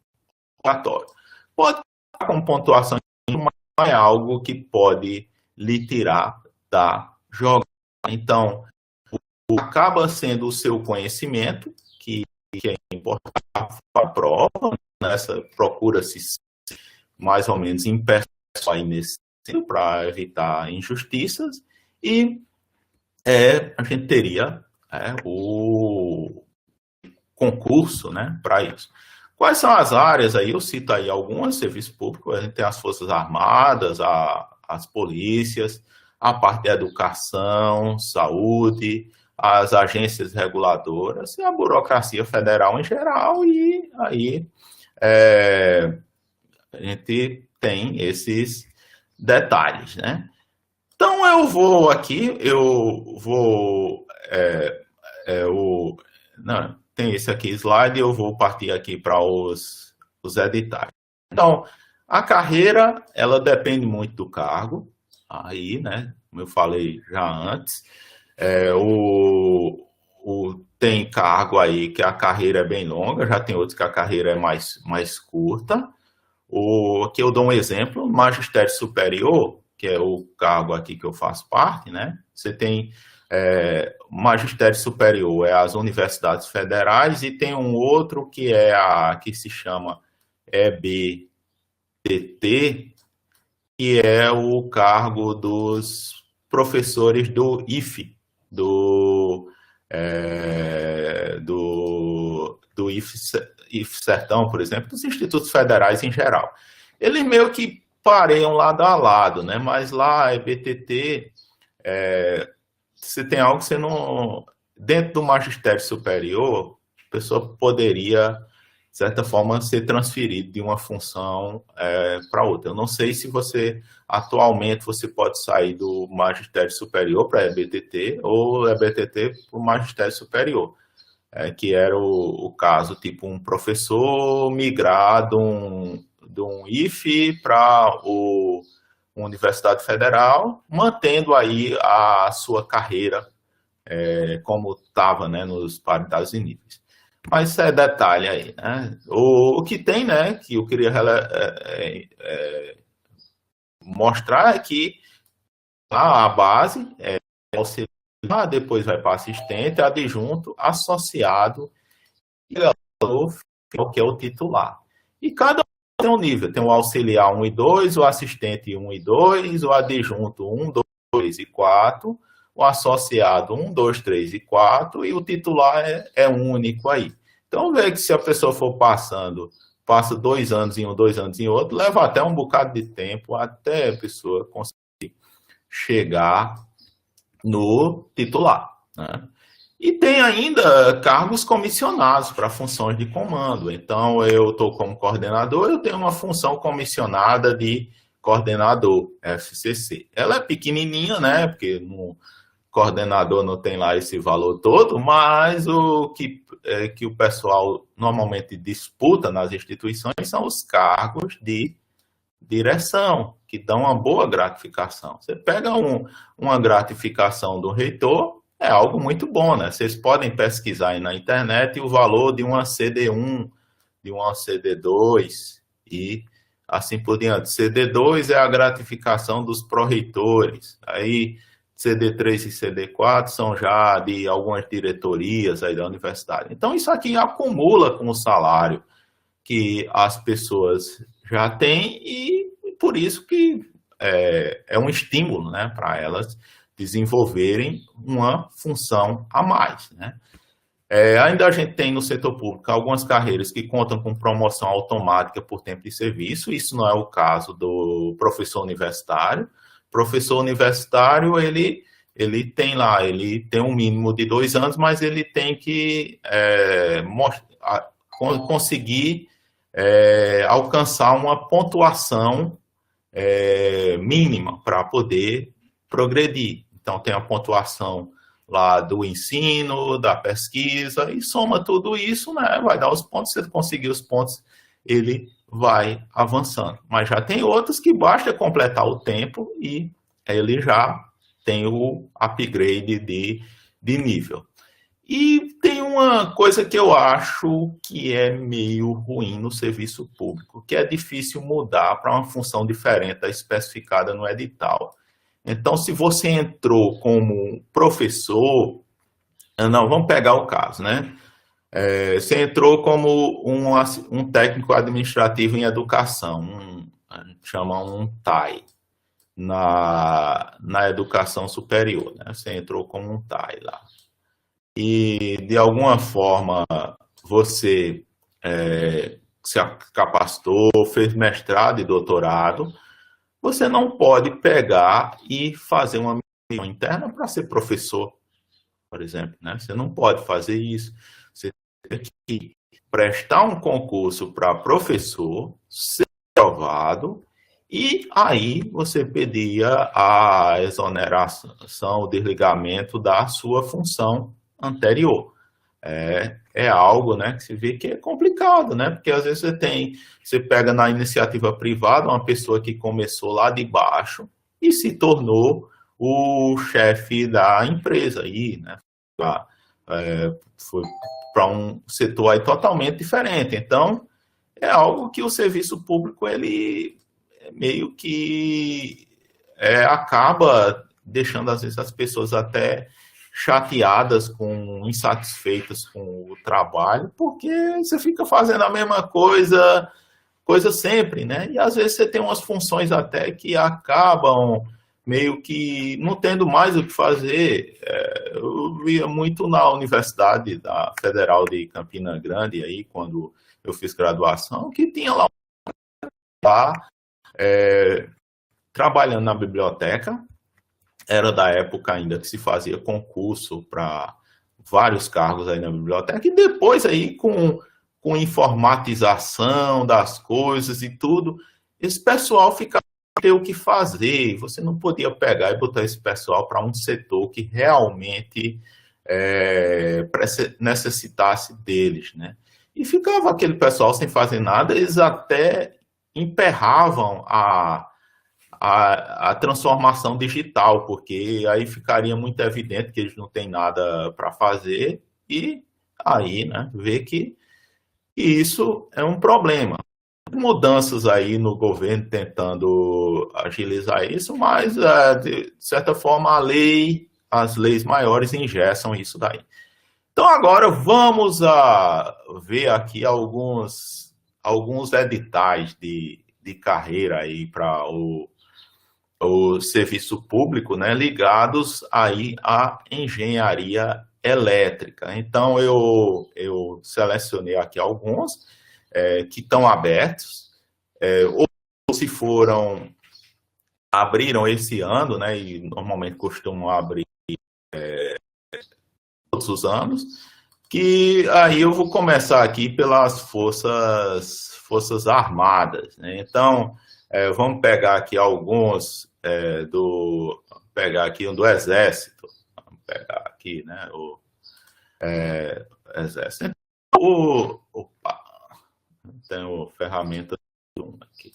[SPEAKER 1] obrigatório. Pode estar com pontuação, mas não é algo que pode lhe tirar da jogada. Então, acaba sendo o seu conhecimento, que é importante para a prova, nessa procura-se mais ou menos imperfeito aí nesse sentido, para evitar injustiças, e a gente teria o concurso, né, para isso. Quais são as áreas aí? Eu cito aí algumas: serviço público, a gente tem as Forças Armadas, as polícias, a parte de educação, saúde, as agências reguladoras e a burocracia federal em geral, e aí a gente tem esses detalhes, né? Então eu vou não, tem esse aqui slide, eu vou partir aqui para os editais. Então, a carreira, ela depende muito do cargo, aí, né, como eu falei já antes, tem cargo aí que a carreira é bem longa, já tem outros que a carreira é mais curta. Aqui eu dou um exemplo: magistério superior, que é o cargo aqui que eu faço parte, né? Você tem magistério superior, é as universidades federais, e tem um outro que que se chama EBTT, que é o cargo dos professores do IFE, do IFE Sertão, por exemplo, dos institutos federais em geral. Eles meio que pareiam lado a lado, né? Mas lá, EBTT, você tem algo que você não... Dentro do magistério superior, a pessoa poderia, de certa forma, ser transferido de uma função para outra. Eu não sei se atualmente, você pode sair do magistério superior para EBTT ou EBTT para o magistério superior, que era o caso, tipo, um professor migrar de um IFE para uma Universidade Federal, mantendo aí a sua carreira como estava, né, nos paritários e níveis. Mas isso é detalhe aí, né? O que tem, né, que eu queria mostrar é que a base auxiliar, depois vai para assistente, adjunto, associado e que é o titular. E cada um tem um nível: tem o auxiliar 1 e 2, o assistente 1 e 2, o adjunto 1, 2 e 4, o associado 1, 2, 3 e 4, e o titular é único aí. Então, vê que se a pessoa for passa 2 anos em um, 2 anos em outro, leva até um bocado de tempo até a pessoa conseguir chegar no titular, né? E tem ainda cargos comissionados para funções de comando. Então, eu estou como coordenador, eu tenho uma função comissionada de coordenador, FCC. Ela é pequenininha, né? Porque no coordenador não tem lá esse valor todo, mas o que o pessoal normalmente disputa nas instituições são os cargos de direção, que dão uma boa gratificação. Você pega uma gratificação do reitor, é algo muito bom, né? Vocês podem pesquisar aí na internet o valor de uma CD1, de uma CD2 e assim por diante. CD2 é a gratificação dos pró-reitores. Aí CD3 e CD4 são já de algumas diretorias aí da universidade. Então, isso aqui acumula com o salário que as pessoas já têm e por isso que é um estímulo, né, para elas desenvolverem uma função a mais, né? Ainda a gente tem no setor público algumas carreiras que contam com promoção automática por tempo de serviço, isso não é o caso do professor universitário. Professor universitário, ele tem um mínimo de 2 anos, mas ele tem que conseguir alcançar uma pontuação mínima para poder progredir. Então, tem a pontuação lá do ensino, da pesquisa, e soma tudo isso, né? Vai dar os pontos, se ele conseguir os pontos, ele vai avançando. Mas já tem outros que basta completar o tempo e ele já tem o upgrade de nível. E tem uma coisa que eu acho que é meio ruim no serviço público, que é difícil mudar para uma função diferente da especificada no edital. Então, se você entrou como professor, não, vamos pegar o caso, né? Você entrou como um técnico administrativo em educação, a gente chama um TAI, na educação superior, né? Você entrou como um TAI lá. E, de alguma forma, você se capacitou, fez mestrado e doutorado, você não pode pegar e fazer uma missão interna para ser professor, por exemplo, né? Você não pode fazer isso. Você tem que prestar um concurso para professor, ser aprovado, e aí você pedia a exoneração, o desligamento da sua função anterior. É algo, né, que se vê que é complicado, né? Porque às vezes você pega na iniciativa privada uma pessoa que começou lá de baixo e se tornou o chefe da empresa aí, né? Foi para um setor aí totalmente diferente. Então, é algo que o serviço público, ele meio que acaba deixando, às vezes, as pessoas até chateadas, insatisfeitas com o trabalho, porque você fica fazendo a mesma coisa sempre, né? E às vezes você tem umas funções até que acabam meio que não tendo mais o que fazer. Eu via muito na Universidade Federal de Campina Grande, aí, quando eu fiz graduação, que tinha lá trabalhando na biblioteca. Era da época ainda que se fazia concurso para vários cargos aí na biblioteca, e depois aí com informatização das coisas e tudo, esse pessoal ficava sem ter o que fazer, você não podia pegar e botar esse pessoal para um setor que realmente necessitasse deles, né? E ficava aquele pessoal sem fazer nada, eles até emperravam a transformação digital, porque aí ficaria muito evidente que eles não têm nada para fazer, e aí, né, ver que isso é um problema. Mudanças aí no governo tentando agilizar isso, mas, de certa forma, as leis maiores engessam isso daí. Então, agora vamos ver aqui alguns editais de carreira aí para o serviço público, né, ligados aí à engenharia elétrica. Então, eu selecionei aqui alguns que estão abertos, ou se abriram esse ano, né, e normalmente costumam abrir todos os anos, que aí eu vou começar aqui pelas Forças Armadas, né? Então, vamos pegar aqui alguns pegar aqui um do Exército, vamos pegar aqui, né, o Exército. Opa, tenho ferramenta aqui.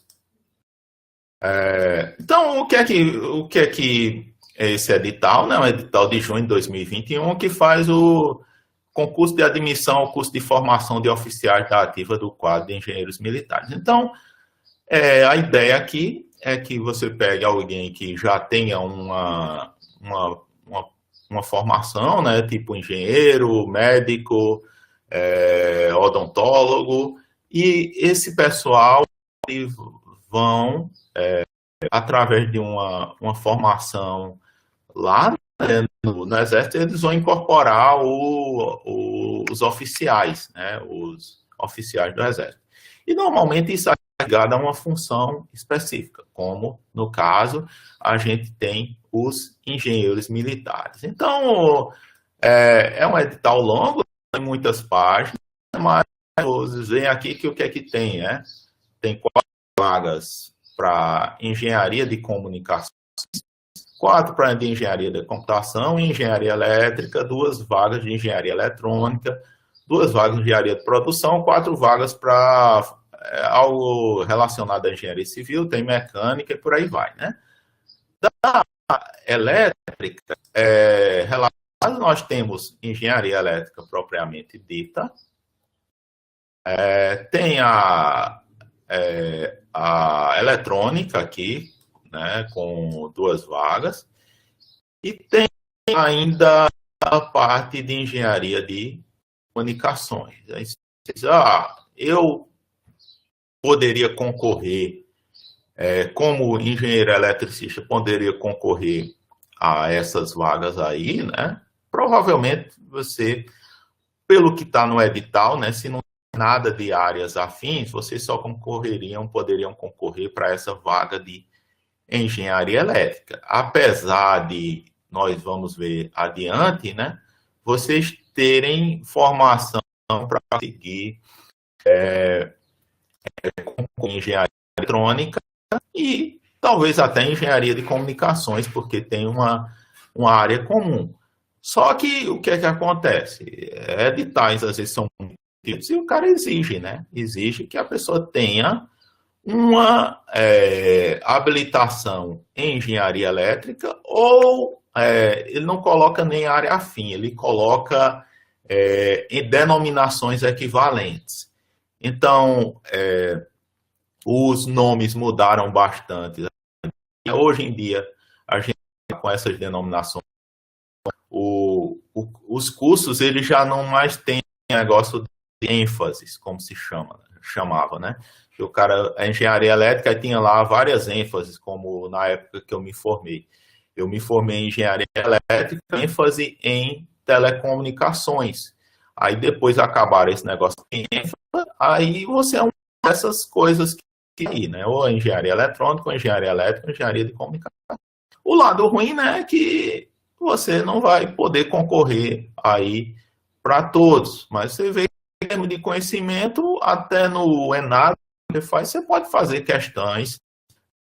[SPEAKER 1] Então, o que é que esse edital, né, o edital de junho de 2021, que faz o concurso de admissão ao curso de formação de oficiais da ativa do quadro de engenheiros militares. Então, a ideia aqui é que você pegue alguém que já tenha uma uma formação, né, tipo engenheiro, médico, odontólogo, e esse pessoal vão, através de uma formação lá, né, no Exército, eles vão incorporar os oficiais, né, os oficiais do Exército. E normalmente isso é ligado a uma função específica, como no caso a gente tem os engenheiros militares. Então é um edital longo, tem muitas páginas, mas vocês veem aqui que o que é que tem, né? Tem 4 vagas para engenharia de comunicação, 4 para de engenharia de computação e engenharia elétrica, 2 vagas de engenharia eletrônica, 2 vagas de engenharia de produção, 4 vagas para algo relacionado à engenharia civil, tem mecânica e por aí vai, né? Da elétrica, nós temos engenharia elétrica propriamente dita, tem a eletrônica aqui, né, com 2 vagas, e tem ainda a parte de engenharia de comunicações. Eu poderia concorrer, como engenheiro eletricista, poderia concorrer a essas vagas aí, né? Provavelmente você, pelo que está no edital, né, se não tem nada de áreas afins, vocês só poderiam concorrer para essa vaga de engenharia elétrica. Apesar de, nós vamos ver adiante, né, vocês terem formação para seguir com engenharia eletrônica e talvez até engenharia de comunicações, porque tem uma área comum. Só que o que é que acontece? Editais às vezes são muito e o cara exige, né? Exige que a pessoa tenha uma habilitação em engenharia elétrica ou ele não coloca nem área afim, ele coloca em denominações equivalentes. Então, os nomes mudaram bastante. Hoje em dia, a gente com essas denominações, os cursos eles já não mais têm negócio de ênfases, como se chamava, né? O cara, a engenharia elétrica tinha lá várias ênfases, como na época que eu me formei. Eu me formei em engenharia elétrica, ênfase em telecomunicações. Aí depois acabaram esse negócio de ênfase, aí você é uma dessas coisas que, né? Ou engenharia eletrônica, ou engenharia elétrica, ou engenharia de comunicação. O lado ruim, né, é que você não vai poder concorrer aí para todos, mas você vê que em termos de conhecimento, até no ENAD, você pode fazer questões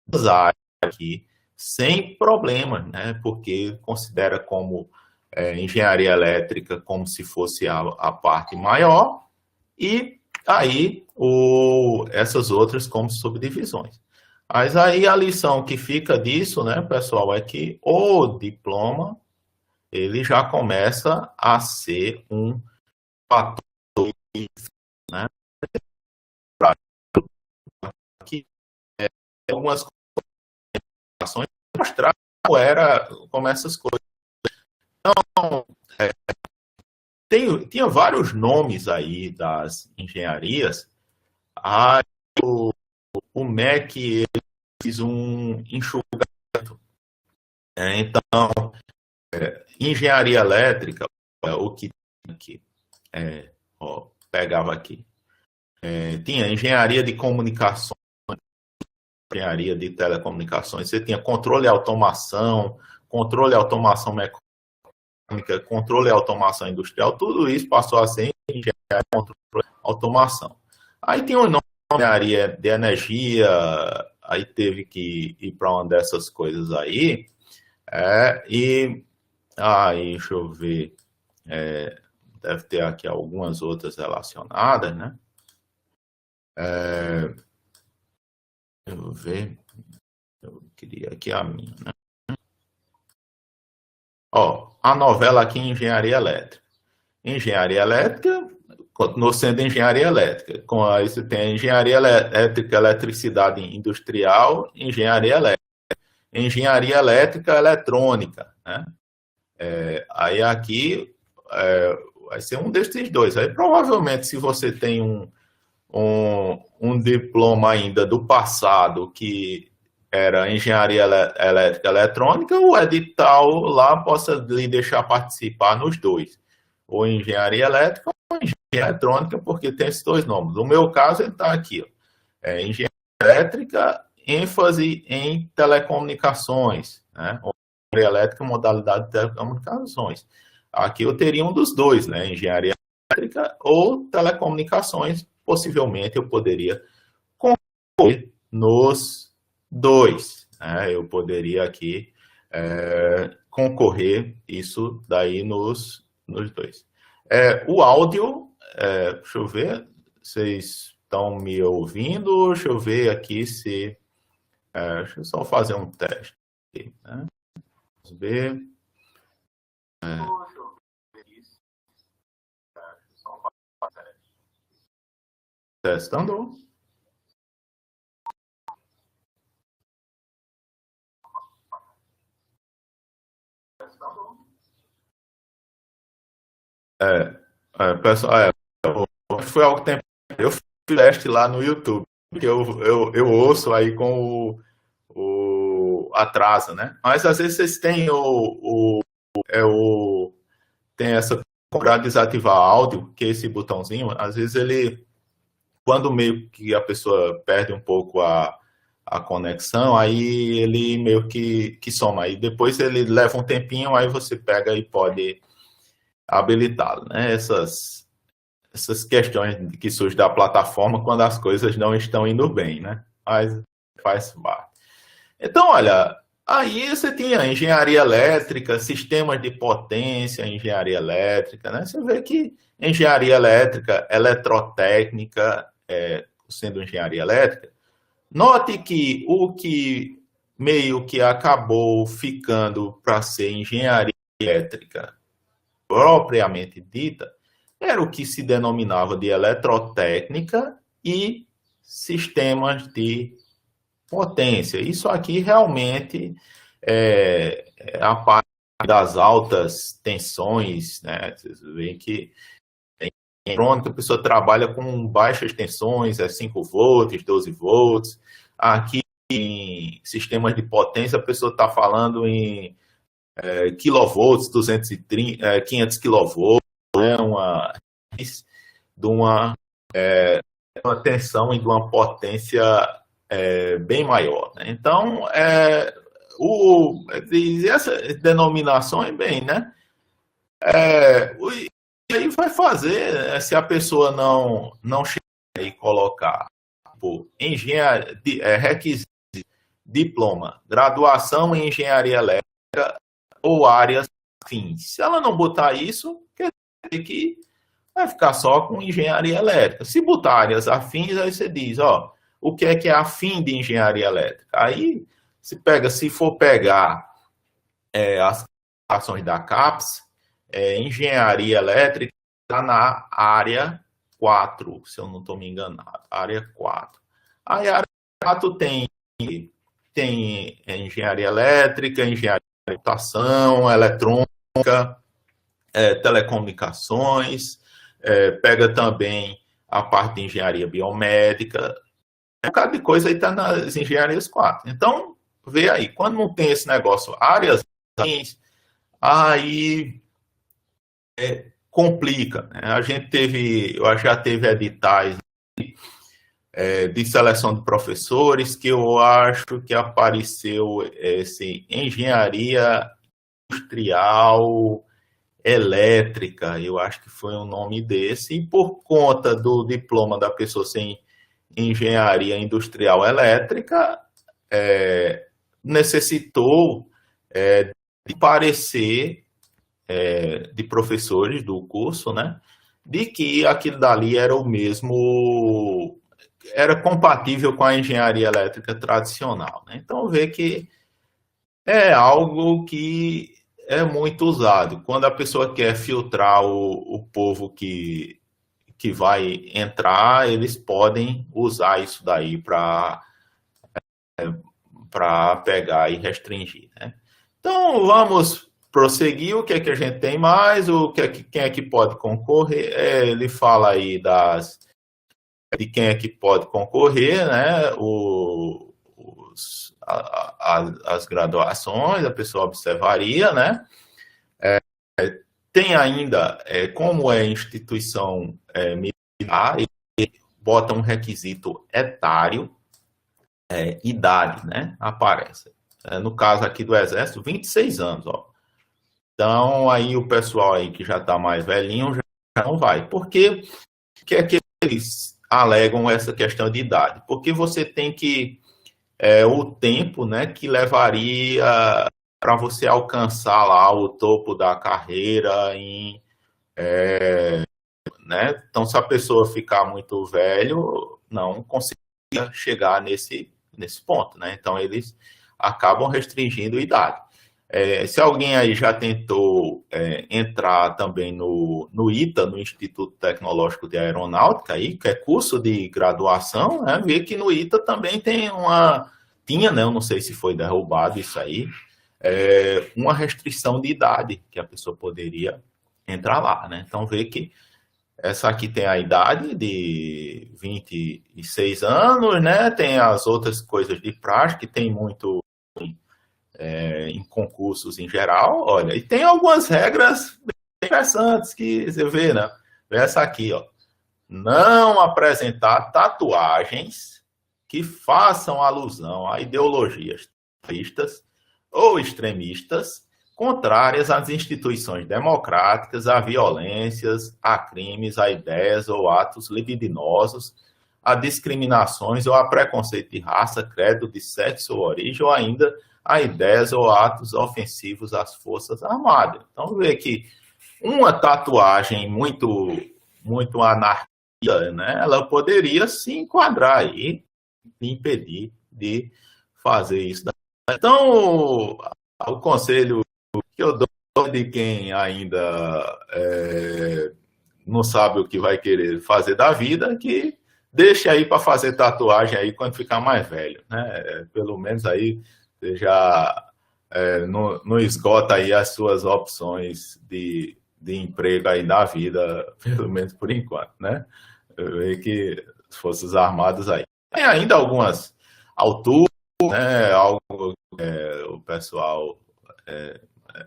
[SPEAKER 1] das áreas aqui sem problemas, né? Porque considera como engenharia elétrica como se fosse a parte maior e aí essas outras como subdivisões. Mas aí a lição que fica disso, né, pessoal, é que o diploma ele já começa a ser um fator, né, para que algumas ações mostrar como essas coisas. Então, tinha vários nomes aí das engenharias. O MEC fez um enxugamento. Então, engenharia elétrica, o que aqui, pegava aqui. Tinha engenharia de comunicações, engenharia de telecomunicações, você tinha controle e automação mecânica, controle e automação industrial, tudo isso passou a ser engenharia de controle e automação. Aí tem o nome de engenharia de energia, aí teve que ir para uma dessas coisas aí, deixa eu ver, deve ter aqui algumas outras relacionadas, né? Eu vou ver, eu queria aqui a minha, né? A novela aqui em engenharia elétrica. Engenharia elétrica continuou sendo engenharia elétrica. Aí você tem engenharia elétrica, eletricidade industrial, engenharia elétrica. engenharia elétrica eletrônica, né? Aí aqui vai ser um desses dois. Aí provavelmente, se você tem um diploma ainda do passado que era engenharia elétrica eletrônica, o edital lá possa lhe deixar participar nos dois, ou engenharia elétrica ou engenharia eletrônica, porque tem esses dois nomes. No meu caso, ele está aqui, engenharia elétrica, ênfase em telecomunicações, né? Engenharia elétrica, modalidade de telecomunicações. Aqui eu teria um dos dois, né? Engenharia elétrica ou telecomunicações. Possivelmente eu poderia concorrer nos dois, né? Eu poderia aqui concorrer isso daí nos dois. O áudio, deixa eu ver, vocês estão me ouvindo? Deixa eu ver aqui se... deixa eu só fazer um teste aqui, né? Vamos ver. Testando. Pessoal, foi algo tempo. Eu fiz teste lá no YouTube, que eu ouço aí com o atraso, né? Mas às vezes vocês têm tem essa para desativar áudio, que é esse botãozinho, às vezes ele, quando meio que a pessoa perde um pouco a conexão, aí ele meio que soma. Aí depois ele leva um tempinho, aí você pega e pode habilitá-lo, né? Essas questões que surgem da plataforma quando as coisas não estão indo bem, né? Mas faz parte. Então, olha, aí você tinha engenharia elétrica, sistemas de potência, engenharia elétrica, né? Você vê que engenharia elétrica, eletrotécnica, sendo engenharia elétrica, note que o que meio que acabou ficando para ser engenharia elétrica propriamente dita, era o que se denominava de eletrotécnica e sistemas de potência. Isso aqui realmente é a parte das altas tensões, né? Vocês veem que em eletrônica a pessoa trabalha com baixas tensões, 5 volts, 12 volts. Aqui em sistemas de potência a pessoa está falando em kilovolts, 230, 500 kilovolts, né? De uma tensão e de uma potência bem maior, né? Então, essas denominações, bem, né? Aí vai fazer, se a pessoa não chegar e colocar engenharia, requisito, diploma, graduação em engenharia elétrica ou áreas afins. Se ela não botar isso, quer dizer que vai ficar só com engenharia elétrica. Se botar áreas afins, aí você diz, o que é afim de engenharia elétrica? Aí, se for pegar as classificações da CAPES, engenharia elétrica está na área 4, se eu não estou me enganado, área 4. Aí a área 4 tem engenharia elétrica, engenharia de computação, eletrônica, telecomunicações, pega também a parte de engenharia biomédica, um bocado de coisa aí está nas engenharias 4. Então, vê aí, quando não tem esse negócio, áreas, aí complica, né? A gente já teve editais de seleção de professores, que eu acho que apareceu engenharia industrial elétrica, eu acho que foi um nome desse, e por conta do diploma da pessoa sem engenharia industrial elétrica, necessitou de parecer de professores do curso, né, de que aquilo dali era o mesmo, era compatível com a engenharia elétrica tradicional, né? Então, vê que é algo que é muito usado. Quando a pessoa quer filtrar o povo que vai entrar, eles podem usar isso daí para para pegar e restringir, né? Então, vamos prosseguir. O que é que a gente tem mais? Quem é que pode concorrer? Ele fala aí de quem é que pode concorrer, né? As graduações, a pessoa observaria, né? Tem ainda, como é instituição militar, ele bota um requisito etário, idade, né? Aparece. No caso aqui do Exército, 26 anos, ó. Então, aí o pessoal aí que já está mais velhinho já não vai. Por quê? Que é que eles alegam essa questão de idade? Porque você tem que o tempo, né, que levaria para você alcançar lá o topo da carreira né? Então, se a pessoa ficar muito velho, não conseguiria chegar nesse ponto, né? Então, eles acabam restringindo a idade. Se alguém aí já tentou entrar também no ITA, no Instituto Tecnológico de Aeronáutica, aí, que é curso de graduação, né, vê que no ITA também tinha, né, eu não sei se foi derrubado isso aí, uma restrição de idade que a pessoa poderia entrar lá, né? Então, vê que essa aqui tem a idade de 26 anos, né? Tem as outras coisas de praxe, que tem muito em concursos em geral, olha, e tem algumas regras bem interessantes que você vê, né? Essa aqui, ó. Não apresentar tatuagens que façam alusão a ideologias terroristas ou extremistas contrárias às instituições democráticas, a violências, a crimes, a ideias ou atos libidinosos, a discriminações ou a preconceito de raça, credo, de sexo ou origem, ou ainda a ideias ou atos ofensivos às Forças Armadas. Então, vê que uma tatuagem muito anarquia, né, ela poderia se enquadrar aí e impedir de fazer isso. Então, o conselho que eu dou de quem ainda não sabe o que vai querer fazer da vida, que deixe aí para fazer tatuagem aí quando ficar mais velho, né? Pelo menos aí você já não esgota aí as suas opções de emprego aí na vida, pelo menos por enquanto, né? Eu vejo que as Forças Armadas aí. Tem ainda algumas alturas, né? O pessoal...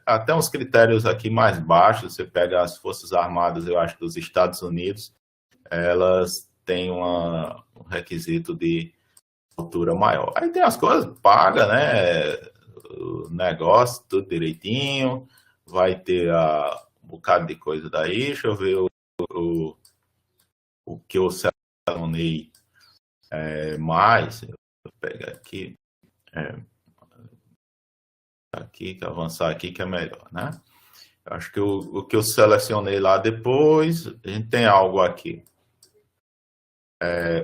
[SPEAKER 1] até uns critérios aqui mais baixos, você pega as Forças Armadas, eu acho, dos Estados Unidos, elas têm um requisito de altura maior. Aí tem as coisas, paga, né? O negócio, tudo direitinho, vai ter um bocado de coisa daí. Deixa eu ver o que eu selecionei mais. Vou pegar aqui. Aqui, que avançar aqui, que é melhor, né? Acho que o que eu selecionei lá depois, a gente tem algo aqui.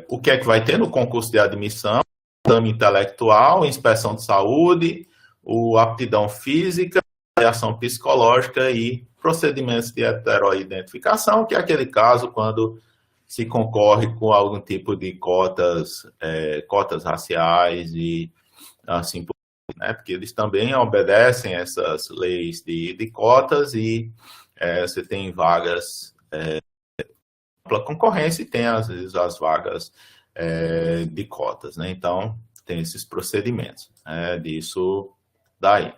[SPEAKER 1] O que é que vai ter no concurso de admissão? Exame intelectual, inspeção de saúde, aptidão física, avaliação psicológica e procedimentos de heteroidentificação, que é aquele caso quando se concorre com algum tipo de cotas raciais e assim por diante, né? Porque eles também obedecem essas leis de cotas e você tem vagas ampla concorrência e tem, às vezes, as vagas de cotas, né? Então, tem esses procedimentos disso daí.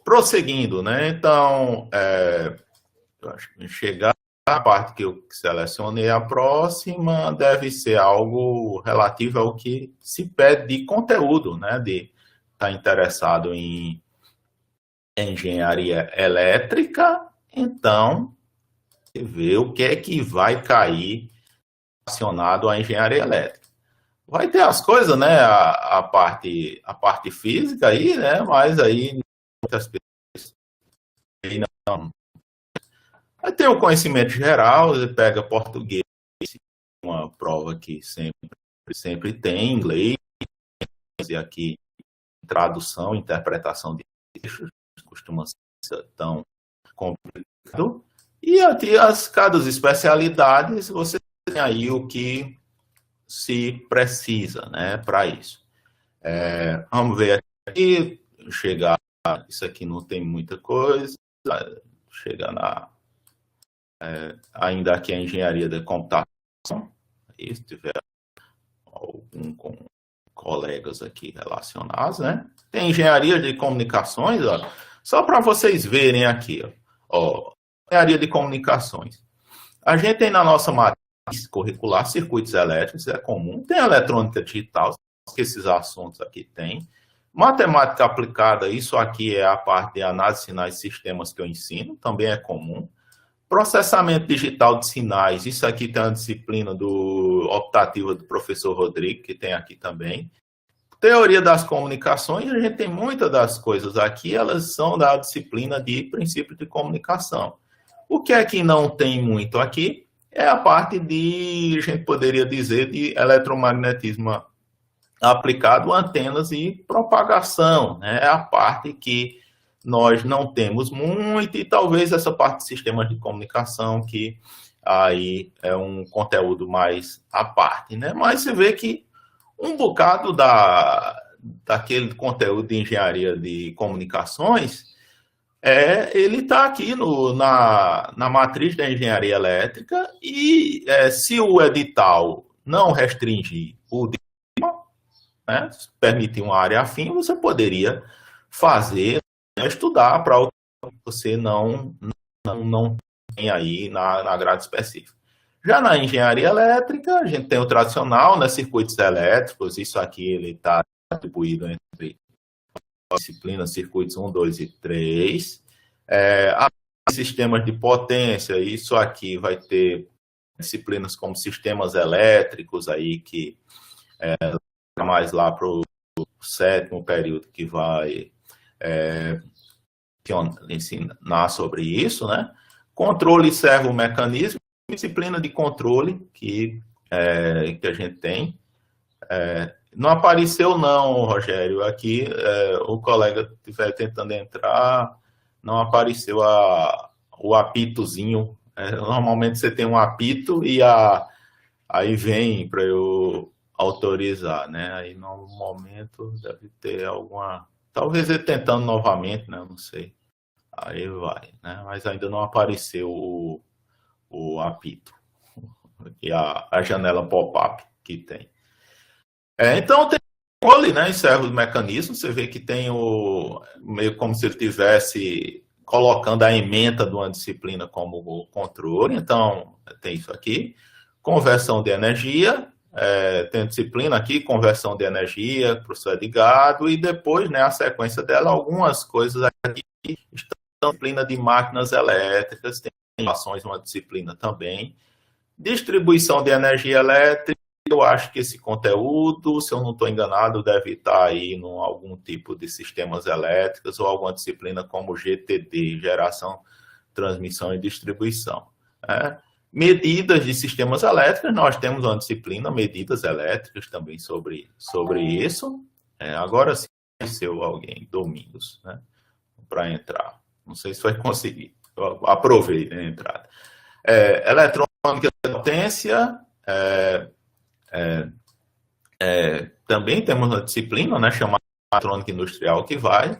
[SPEAKER 1] Prosseguindo, né? Então, eu acho que chegar à parte que eu selecionei, a próxima deve ser algo relativo ao que se pede de conteúdo, né? De estar interessado em engenharia elétrica, então, ver o que é que vai cair relacionado à engenharia elétrica. Vai ter as coisas, né? A parte física aí, né? Mas aí muitas pessoas não. Vai ter o conhecimento geral, você pega português, uma prova que sempre tem, inglês, e aqui tradução, interpretação de textos, costuma ser tão complicado. E aqui cada especialidades, você tem aí o que se precisa, né, para isso. Vamos ver aqui, chegar, isso aqui não tem muita coisa, chegar ainda aqui a engenharia da computação, aí se tiver algum com colegas aqui relacionados, né? Tem engenharia de comunicações, ó, só para vocês verem aqui, ó, engenharia de comunicações. A gente tem na nossa matriz curricular circuitos elétricos, é comum, tem eletrônica digital, que esses assuntos aqui tem. Matemática aplicada, isso aqui é a parte de análise de sinais e sistemas que eu ensino, também é comum. Processamento digital de sinais, isso aqui tem uma disciplina optativa do professor Rodrigo, que tem aqui também. Teoria das comunicações, a gente tem muitas das coisas aqui, elas são da disciplina de princípio de comunicação. O que é que não tem muito aqui é a parte de, a gente poderia dizer, de eletromagnetismo aplicado a antenas e propagação, né? É a parte que nós não temos muito e talvez essa parte de sistemas de comunicação que aí é um conteúdo mais à parte, né? Mas você vê que um bocado daquele conteúdo de engenharia de comunicações ele está aqui na matriz da engenharia elétrica e se o edital não restringir o né, permitir uma área afim, você poderia fazer, né, estudar para o que você não tem aí na grade específica. Já na engenharia elétrica, a gente tem o tradicional, né, circuitos elétricos, isso aqui ele está atribuído entre disciplinas, circuitos 1, 2 e 3. Sistemas de potência, isso aqui vai ter disciplinas como sistemas elétricos, aí que mais lá para o 7º período que vai ensinar sobre isso, né? Controle servomecanismo, disciplina de controle que a gente tem. Não apareceu não, Rogério, aqui o colega estiver tentando entrar, não apareceu o apitozinho. Normalmente você tem um apito e aí vem para eu autorizar, né? Aí no momento deve ter alguma... Talvez ele tentando novamente, né? Não sei. Aí vai, né? Mas ainda não apareceu o apito. E a janela pop-up que tem. Então tem controle, né? Encerra os mecanismos. Você vê que tem meio como se ele estivesse colocando a ementa de uma disciplina como controle. Então, tem isso aqui. Conversão de energia. Tem a disciplina aqui, conversão de energia, professor Edgardo, e depois, né, a sequência dela, algumas coisas aqui estão na disciplina de máquinas elétricas, tem relações, uma disciplina também. Distribuição de energia elétrica, eu acho que esse conteúdo, se eu não estou enganado, deve estar aí em algum tipo de sistemas elétricos ou alguma disciplina como GTD, geração, transmissão e distribuição, né? Medidas de sistemas elétricos, nós temos uma disciplina, medidas elétricas também sobre isso. Agora sim, apareceu alguém, Domingos, né, para entrar. Não sei se vai conseguir. Eu aprovei a entrada. Eletrônica de potência, também temos uma disciplina, né, chamada eletrônica industrial, que vai.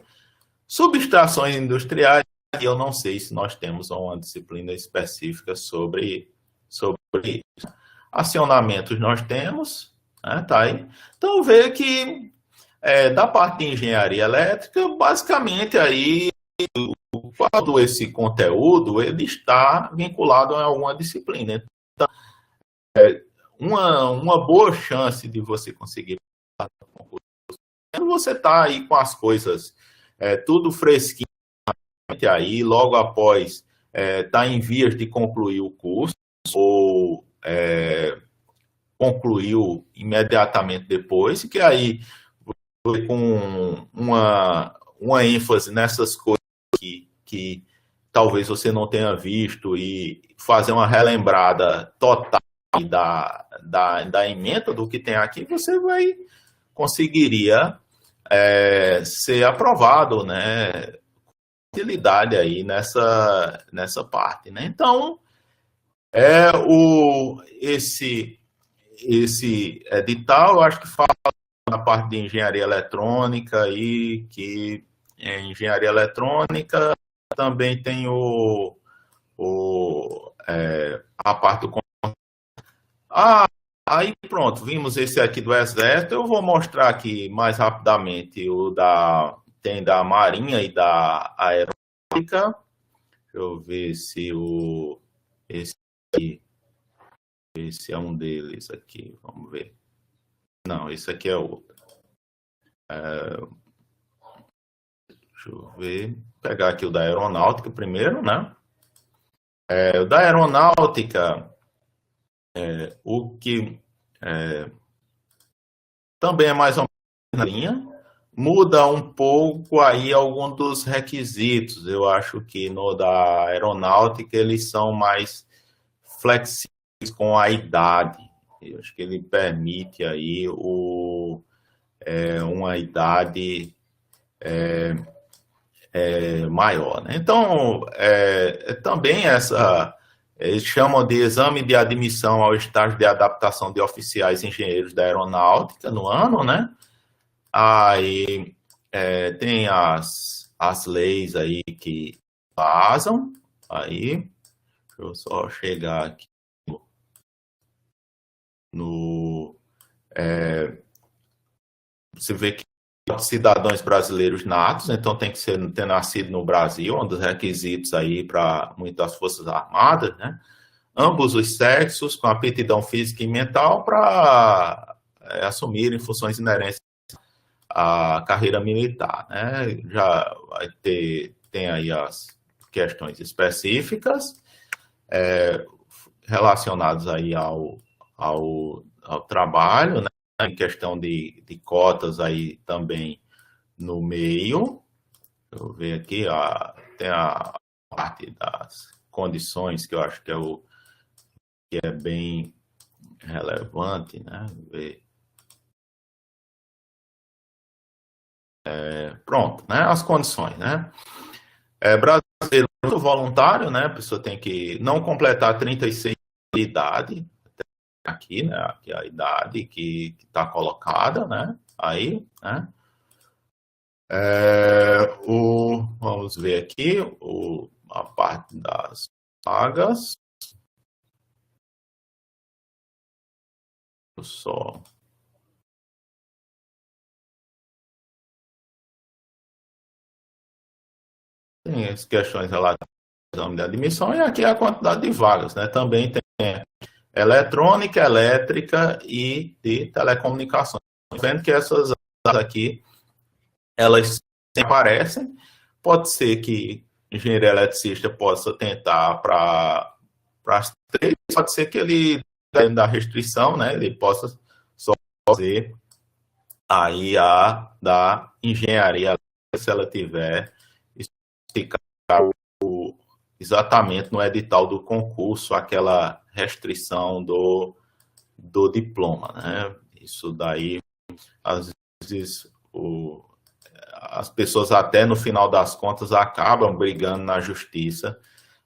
[SPEAKER 1] Subestações industriais, e eu não sei se nós temos uma disciplina específica sobre isso. Acionamentos nós temos, né, tá aí. Então, vê que da parte de engenharia elétrica, basicamente aí, todo esse conteúdo, ele está vinculado a alguma disciplina. Então, uma boa chance de você conseguir você tá aí com as coisas tudo fresquinho aí, logo após tá em vias de concluir o curso ou concluiu imediatamente depois, que aí com uma ênfase nessas coisas que talvez você não tenha visto e fazer uma relembrada total da ementa do que tem aqui, você conseguiria ser aprovado, né? Utilidade aí nessa parte, né? Então, esse edital, eu acho que fala na parte de engenharia eletrônica, e que em engenharia eletrônica também tem a parte do... Aí pronto, vimos esse aqui do Exército. Eu vou mostrar aqui mais rapidamente tem da Marinha e da Aeronáutica. Deixa eu ver se esse é um deles aqui, vamos ver. Não, esse aqui é outro. Deixa eu ver, vou pegar aqui o da Aeronáutica primeiro, né? O da Aeronáutica, o que também é mais ou menos na linha, muda um pouco aí algum dos requisitos. Eu acho que no da Aeronáutica eles são mais flexíveis com a idade. Eu acho que ele permite aí uma idade maior, né? Então, também eles chamam de exame de admissão ao estágio de adaptação de oficiais engenheiros da aeronáutica no ano, né? Aí tem as leis aí que vazam, aí, deixa eu só chegar aqui você vê que cidadãos brasileiros natos, então tem que ter nascido no Brasil, um dos requisitos aí para muitas forças armadas, né? Ambos os sexos, com aptidão física e mental para assumirem funções inerentes à carreira militar, né? Já vai tem aí as questões específicas relacionadas aí ao trabalho, né? Em questão de cotas aí também no meio. Deixa eu ver aqui, tem a parte das condições que eu acho que é bem relevante, né? Pronto, né? As condições, né? Brasileiro voluntário, né? A pessoa tem que não completar 36 de idade, aqui, né? Aqui é a idade que está colocada, né? Aí, né? Vamos ver aqui a parte das vagas. Só tem as questões relativas ao exame de admissão, e aqui é a quantidade de vagas, né? Também tem eletrônica, elétrica e de telecomunicações. Vendo que essas aqui, elas aparecem. Pode ser que engenheiro eletricista possa tentar para as três, pode ser que ele, dentro da restrição, né, ele possa só fazer aí a da engenharia, se ela tiver especificado exatamente no edital do concurso aquela restrição do diploma, né? Isso daí, às vezes, as pessoas até no final das contas acabam brigando na justiça,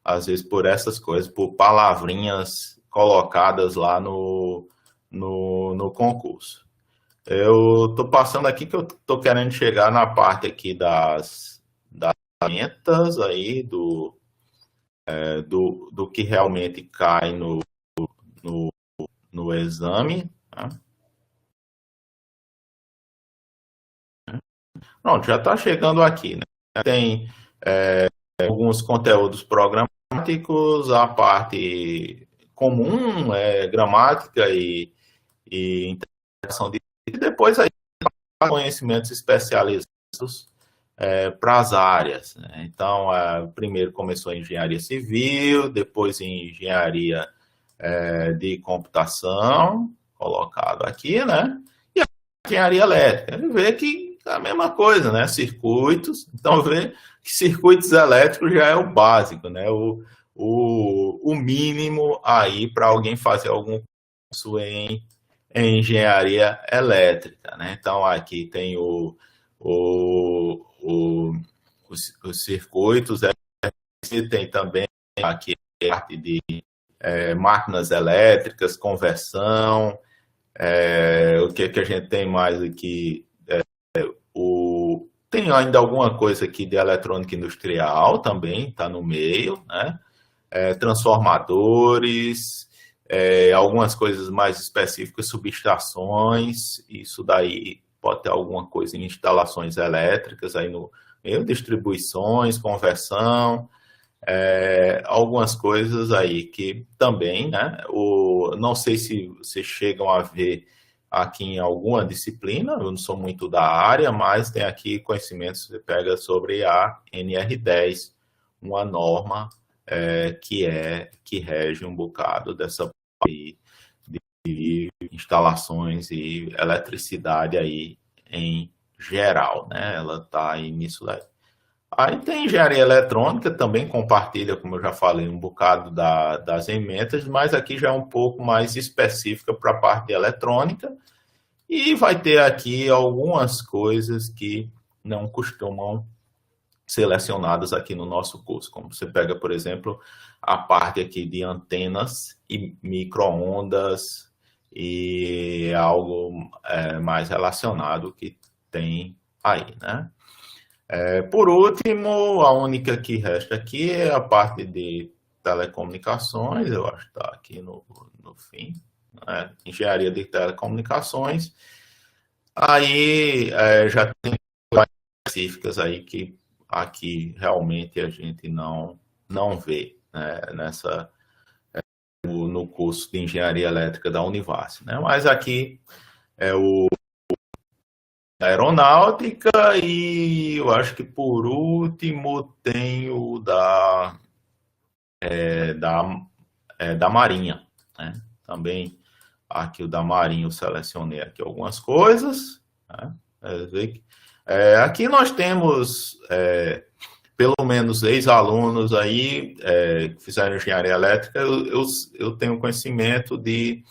[SPEAKER 1] às vezes por essas coisas, por palavrinhas colocadas lá no concurso. Eu estou passando aqui que eu estou querendo chegar na parte aqui das ferramentas aí do que realmente cai no exame. Tá? Pronto, já está chegando aqui, né? Tem alguns conteúdos programáticos, a parte comum, gramática e interação de... E depois aí conhecimentos especializados para as áreas, né? Então, primeiro começou em engenharia civil, depois em engenharia de computação, colocado aqui, né? E a engenharia elétrica. Ele vê que é a mesma coisa, né? Circuitos. Então, vê que circuitos elétricos já é o básico, né? O mínimo aí para alguém fazer algum curso em engenharia elétrica, né? Então, aqui tem os circuitos, tem também aqui a parte de máquinas elétricas, conversão, O que a gente tem mais aqui? Tem ainda alguma coisa aqui de eletrônica industrial também, está no meio, né? Transformadores, algumas coisas mais específicas, subestações, isso daí pode ter alguma coisa em instalações elétricas, aí no meio, distribuições, conversão, algumas coisas aí que também, né? Não sei se vocês chegam a ver aqui em alguma disciplina, eu não sou muito da área, mas tem aqui conhecimentos que você pega sobre a NR10, uma norma que rege um bocado dessa de instalações e eletricidade aí em geral, né? Ela está aí nisso daí. Aí tem engenharia eletrônica, também compartilha, como eu já falei, um bocado das emendas, mas aqui já é um pouco mais específica para a parte de eletrônica, e vai ter aqui algumas coisas que não costumam selecionadas aqui no nosso curso, como você pega, por exemplo, a parte aqui de antenas e micro-ondas e algo mais relacionado que tem aí, né? Por último, a única que resta aqui é a parte de telecomunicações, eu acho que está aqui no fim, né? Engenharia de telecomunicações. Aí já tem específicas aí que aqui realmente a gente não vê, né, no curso de engenharia elétrica da Univasf, né? Mas aqui é o aeronáutica e eu acho que por último tem o da Marinha, né? Também aqui o da Marinha eu selecionei aqui algumas coisas, né? Aqui nós temos pelo menos ex-alunos aí que fizeram engenharia elétrica. Eu tenho conhecimento de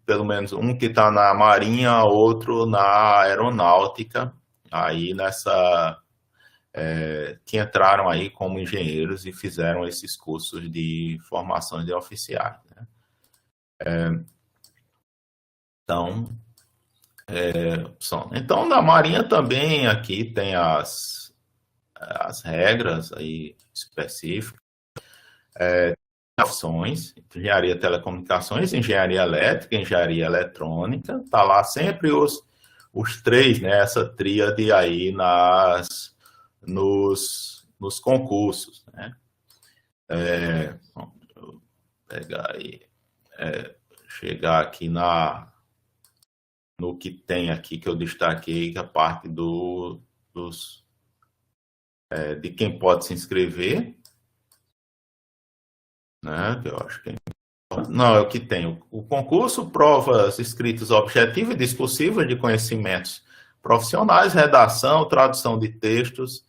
[SPEAKER 1] pelo menos um que está na Marinha, outro na Aeronáutica, aí que entraram aí como engenheiros e fizeram esses cursos de formação de oficiais, né? Então, na Marinha também aqui tem as regras aí específicas, opções, engenharia de telecomunicações, engenharia elétrica, engenharia eletrônica, tá lá sempre os três, né, essa tríade aí nos concursos, né? Vou pegar aí, chegar aqui no que tem aqui que eu destaquei, que é a parte de quem pode se inscrever, né? Que eu acho que não, é o que tem. O concurso, provas escritas objetivas e discursivas de conhecimentos profissionais, redação, tradução de textos,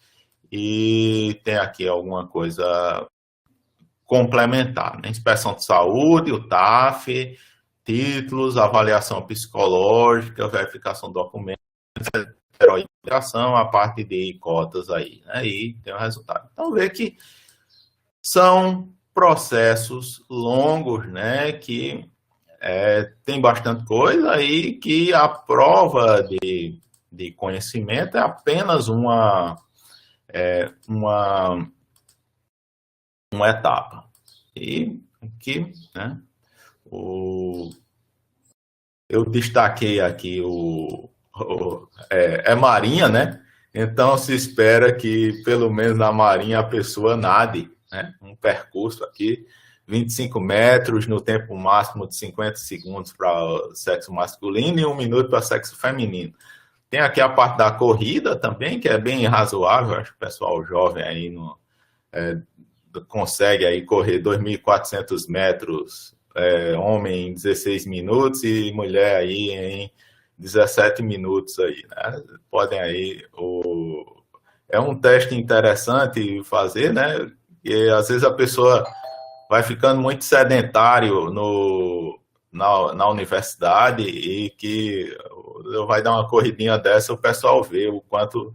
[SPEAKER 1] e tem aqui alguma coisa complementar, né? Inspeção de saúde, o TAF, títulos, avaliação psicológica, verificação de documentos, integração, a parte de cotas aí, né? E tem o resultado. Então, vê que são processos longos, né? Que tem bastante coisa aí, que a prova de conhecimento é apenas uma etapa. E aqui, né? Eu destaquei aqui Marinha, né? Então se espera que pelo menos na Marinha a pessoa nade, né? Um percurso aqui, 25 metros no tempo máximo de 50 segundos para o sexo masculino e 1 minuto para o sexo feminino. Tem aqui a parte da corrida também, que é bem razoável, acho que o pessoal jovem aí consegue aí correr 2.400 metros, homem em 16 minutos e mulher aí em 17 minutos aí, né? Podem aí, é um teste interessante fazer, né? E às vezes a pessoa vai ficando muito sedentário na universidade e que vai dar uma corridinha dessa, o pessoal vê o quanto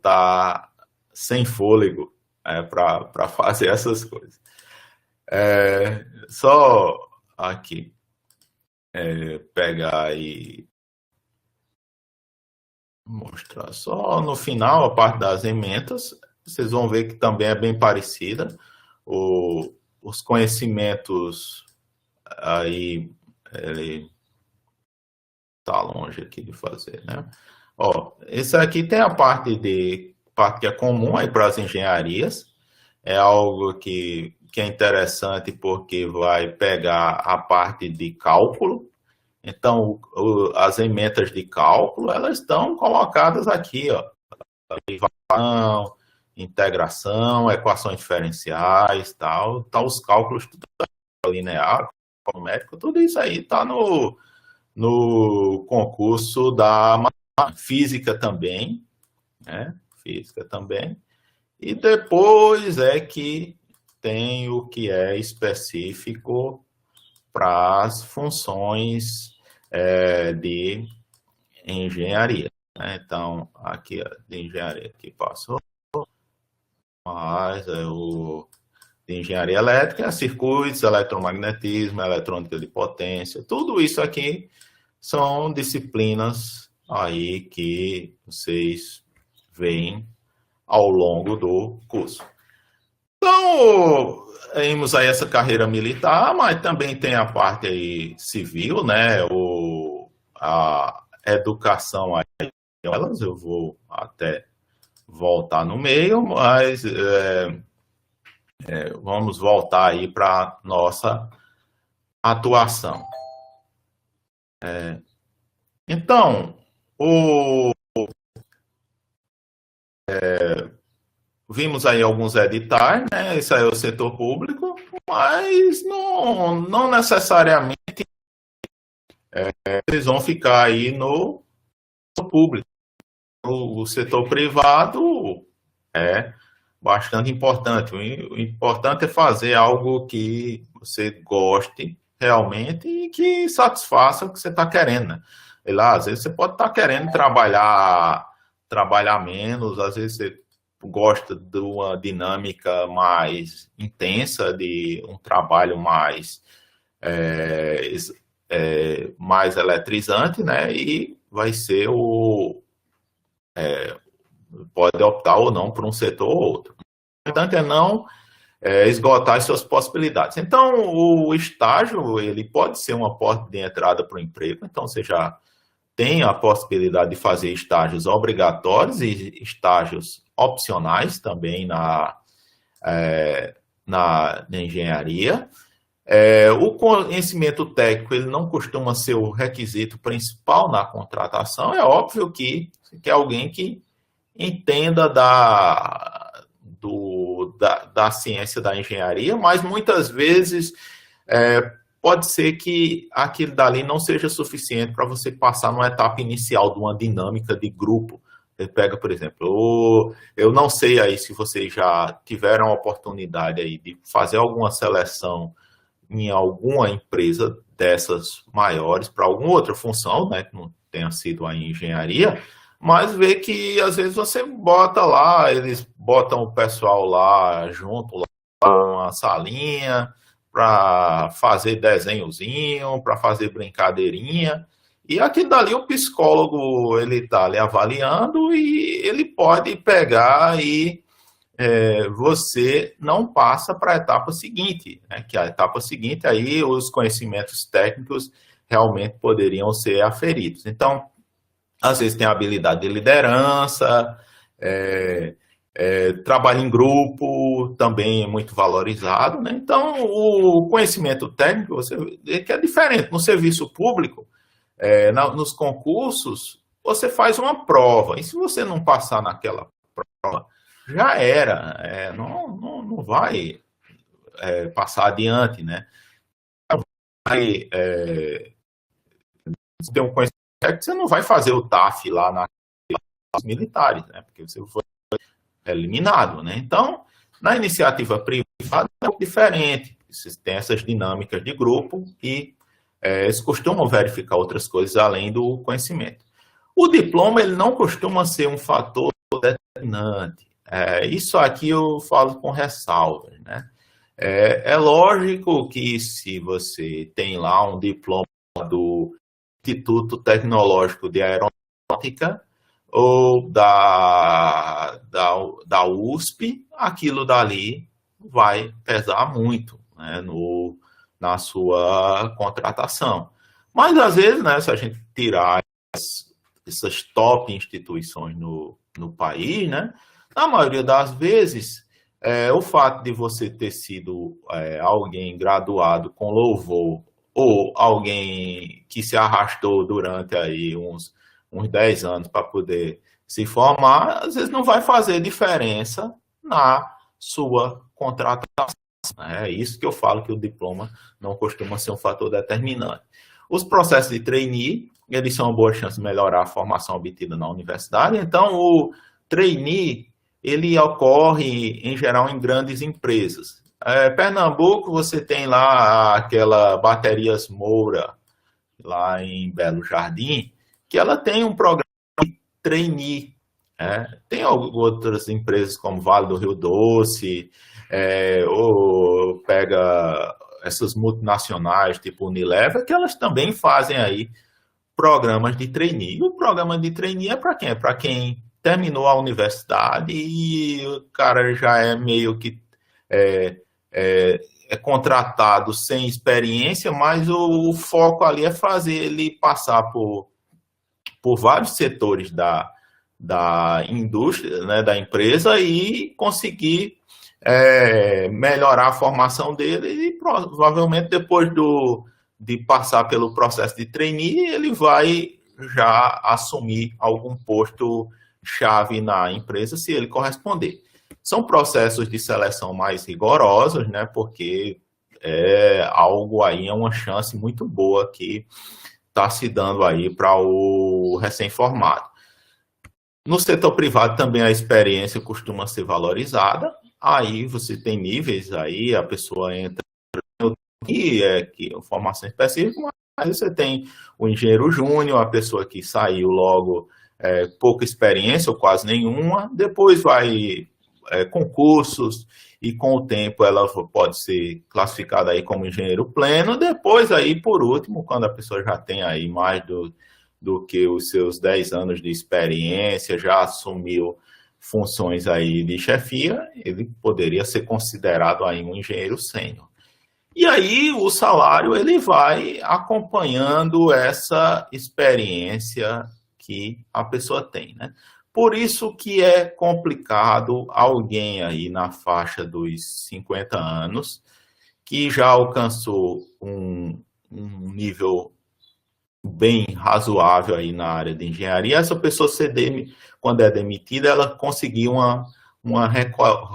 [SPEAKER 1] tá sem fôlego para fazer essas coisas. Só aqui. pegar e mostrar só no final a parte das emendas. Vocês vão ver que também é bem parecida. Os conhecimentos aí, ele está longe aqui de fazer, né? Ó, esse aqui tem a parte que é comum aí para as engenharias. É algo que é interessante porque vai pegar a parte de cálculo. Então, as emendas de cálculo, elas estão colocadas aqui, ó. Derivação, integração, equações diferenciais, tal. Tá os cálculos tudo linear, numérico, tudo isso aí está no concurso da física também, né? Física também. E depois é que tem o que é específico para as funções de engenharia, né? Então, aqui de engenharia que passou, mas o de engenharia elétrica, circuitos, eletromagnetismo, eletrônica de potência, tudo isso aqui são disciplinas aí que vocês veem ao longo do curso. Então, temos aí essa carreira militar, mas também tem a parte aí civil, né? A educação aí, elas eu vou até voltar no meio, mas vamos voltar aí para nossa atuação. Então, vimos aí alguns editais, né? Isso aí é o setor público, mas não necessariamente eles vão ficar aí no público. O setor privado é bastante importante. O importante é fazer algo que você goste realmente e que satisfaça o que você está querendo, né? E lá, às vezes você pode estar querendo trabalhar menos, às vezes você gosta de uma dinâmica mais intensa, de um trabalho mais mais eletrizante, né? E vai ser pode optar ou não por um setor ou outro. O importante é não esgotar as suas possibilidades. Então, o estágio, ele pode ser uma porta de entrada para o emprego. Então, você já tem a possibilidade de fazer estágios obrigatórios e estágios opcionais também na engenharia. O conhecimento técnico, ele não costuma ser o requisito principal na contratação. É óbvio que você quer alguém que entenda da ciência da engenharia, mas muitas vezes pode ser que aquilo dali não seja suficiente para você passar numa etapa inicial de uma dinâmica de grupo. Ele pega, por exemplo, eu não sei aí se vocês já tiveram a oportunidade aí de fazer alguma seleção em alguma empresa dessas maiores para alguma outra função, né, que não tenha sido a engenharia, mas vê que às vezes você bota lá, eles botam o pessoal lá junto, lá uma salinha, para fazer desenhozinho, para fazer brincadeirinha, e aqui dali o psicólogo, ele está ali avaliando e ele pode pegar e você não passa para a etapa seguinte, né? Que a etapa seguinte aí os conhecimentos técnicos realmente poderiam ser aferidos. Então, às vezes tem a habilidade de liderança, trabalho em grupo também é muito valorizado, né? Então, o conhecimento técnico você vê que é diferente. No serviço público, nos concursos, você faz uma prova, e se você não passar naquela prova, já era, não vai passar adiante, né? Vai ter um conhecimento que você não vai fazer o TAF lá nas militares, né? Porque você foi eliminado, né? Então, na iniciativa privada é diferente. Você tem essas dinâmicas de grupo e eles costumam verificar outras coisas além do conhecimento. O diploma, ele não costuma ser um fator determinante. Isso aqui eu falo com ressalvas, né? É lógico que se você tem lá um diploma do Instituto Tecnológico de Aeronáutica ou da USP, aquilo dali vai pesar muito, né, na sua contratação. Mas, às vezes, né, se a gente tirar essas top instituições no país, né, na maioria das vezes, o fato de você ter sido alguém graduado com louvor ou alguém que se arrastou durante aí uns 10 anos para poder se formar, às vezes não vai fazer diferença na sua contratação. É isso que eu falo, que o diploma não costuma ser um fator determinante. Os processos de trainee, eles são uma boa chance de melhorar a formação obtida na universidade. Então, o trainee, ele ocorre, em geral, em grandes empresas. Pernambuco, você tem lá aquela Baterias Moura, lá em Belo Jardim, que ela tem um programa de trainee. Tem outras empresas como Vale do Rio Doce, ou pega essas multinacionais, tipo Unilever, que elas também fazem aí programas de trainee. O programa de trainee é para quem? É para quem terminou a universidade e o cara já é meio que contratado sem experiência, mas o foco ali é fazer ele passar por vários setores da indústria, né, da empresa, e conseguir melhorar a formação dele, e provavelmente depois de passar pelo processo de trainee, ele vai já assumir algum posto chave na empresa, se ele corresponder. São processos de seleção mais rigorosos, né, porque algo aí, é uma chance muito boa que está se dando aí para o recém-formado. No setor privado também a experiência costuma ser valorizada. Aí você tem níveis, aí a pessoa entra que é formação específica, mas você tem o engenheiro júnior, a pessoa que saiu logo pouca experiência ou quase nenhuma, depois vai concursos, e com o tempo ela pode ser classificada aí como engenheiro pleno. Depois aí, por último, quando a pessoa já tem aí mais do que os seus 10 anos de experiência, já assumiu funções aí de chefia, ele poderia ser considerado aí um engenheiro sênior. E aí o salário ele vai acompanhando essa experiência que a pessoa tem, né? Por isso que é complicado alguém aí na faixa dos 50 anos, que já alcançou um nível bem razoável aí na área de engenharia, essa pessoa quando é demitida, ela conseguir uma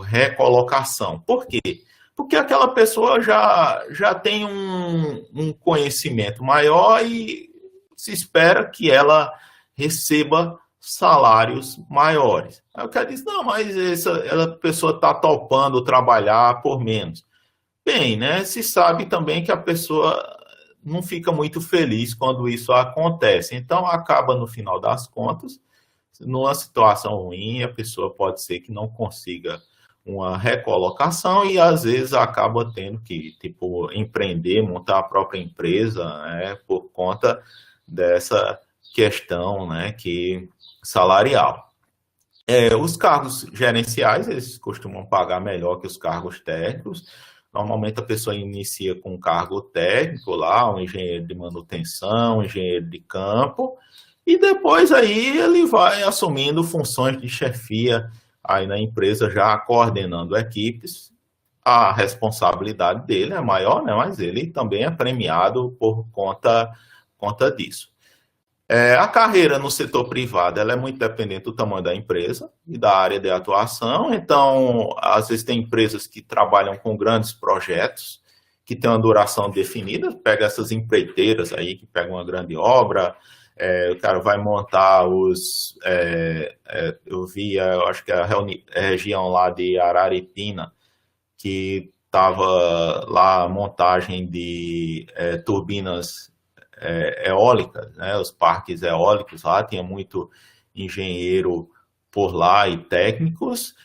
[SPEAKER 1] recolocação. Por quê? Porque aquela pessoa já tem um conhecimento maior e se espera que ela receba salários maiores. Aí o cara diz, não, mas essa pessoa está topando trabalhar por menos. Bem, né, se sabe também que a pessoa não fica muito feliz quando isso acontece. Então, acaba, no final das contas, numa situação ruim, a pessoa pode ser que não consiga uma recolocação e, às vezes, acaba tendo que, empreender, montar a própria empresa, né, por conta dessa questão, né, salarial. Os cargos gerenciais, eles costumam pagar melhor que os cargos técnicos. Normalmente a pessoa inicia com um cargo técnico lá, um engenheiro de manutenção, um engenheiro de campo, e depois aí ele vai assumindo funções de chefia aí na empresa, já coordenando equipes. A responsabilidade dele é maior, né? Mas ele também é premiado por conta disso. A carreira no setor privado ela é muito dependente do tamanho da empresa e da área de atuação. Então, às vezes tem empresas que trabalham com grandes projetos, que têm uma duração definida. Pega essas empreiteiras aí, que pegam uma grande obra, o cara vai montar eu acho que a região lá de Araripina, que estava lá a montagem de turbinas eólicas, né, os parques eólicos lá, tinha muito engenheiro por lá e técnicos.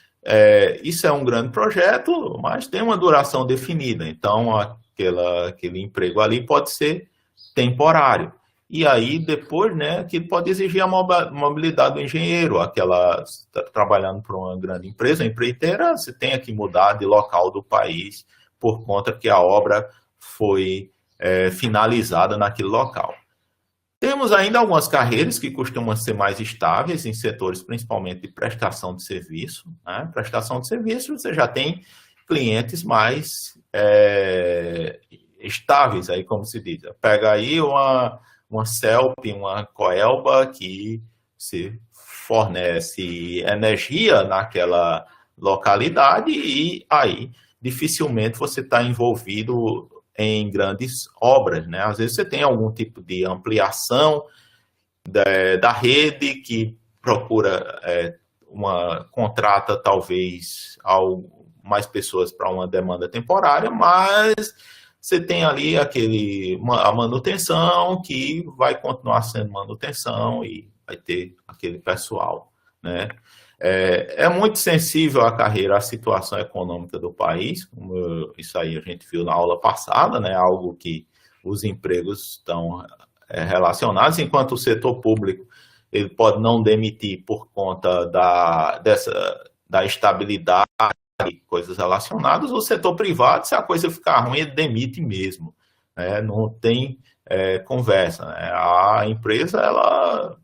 [SPEAKER 1] Isso é um grande projeto, mas tem uma duração definida, então aquele emprego ali pode ser temporário. E aí, depois, né, que pode exigir a mobilidade do engenheiro, aquela trabalhando para uma grande empresa, empreiteira, você tem que mudar de local do país por conta que a obra foi finalizada naquele local. Temos ainda algumas carreiras que costumam ser mais estáveis em setores principalmente de prestação de serviço. Né? Prestação de serviço, você já tem clientes mais estáveis, aí, como se diz. Pega aí uma CELP, uma Coelba, que se fornece energia naquela localidade e aí dificilmente você está envolvido em grandes obras, né? Às vezes você tem algum tipo de ampliação da rede que procura contrata talvez mais pessoas para uma demanda temporária, mas você tem ali a manutenção que vai continuar sendo manutenção e vai ter aquele pessoal, né? É muito sensível a carreira à situação econômica do país, como isso aí a gente viu na aula passada, né? Algo que os empregos estão relacionados, enquanto o setor público ele pode não demitir por conta da estabilidade e coisas relacionadas, o setor privado, se a coisa ficar ruim, ele demite mesmo, né? Não tem conversa, né? A empresa, ela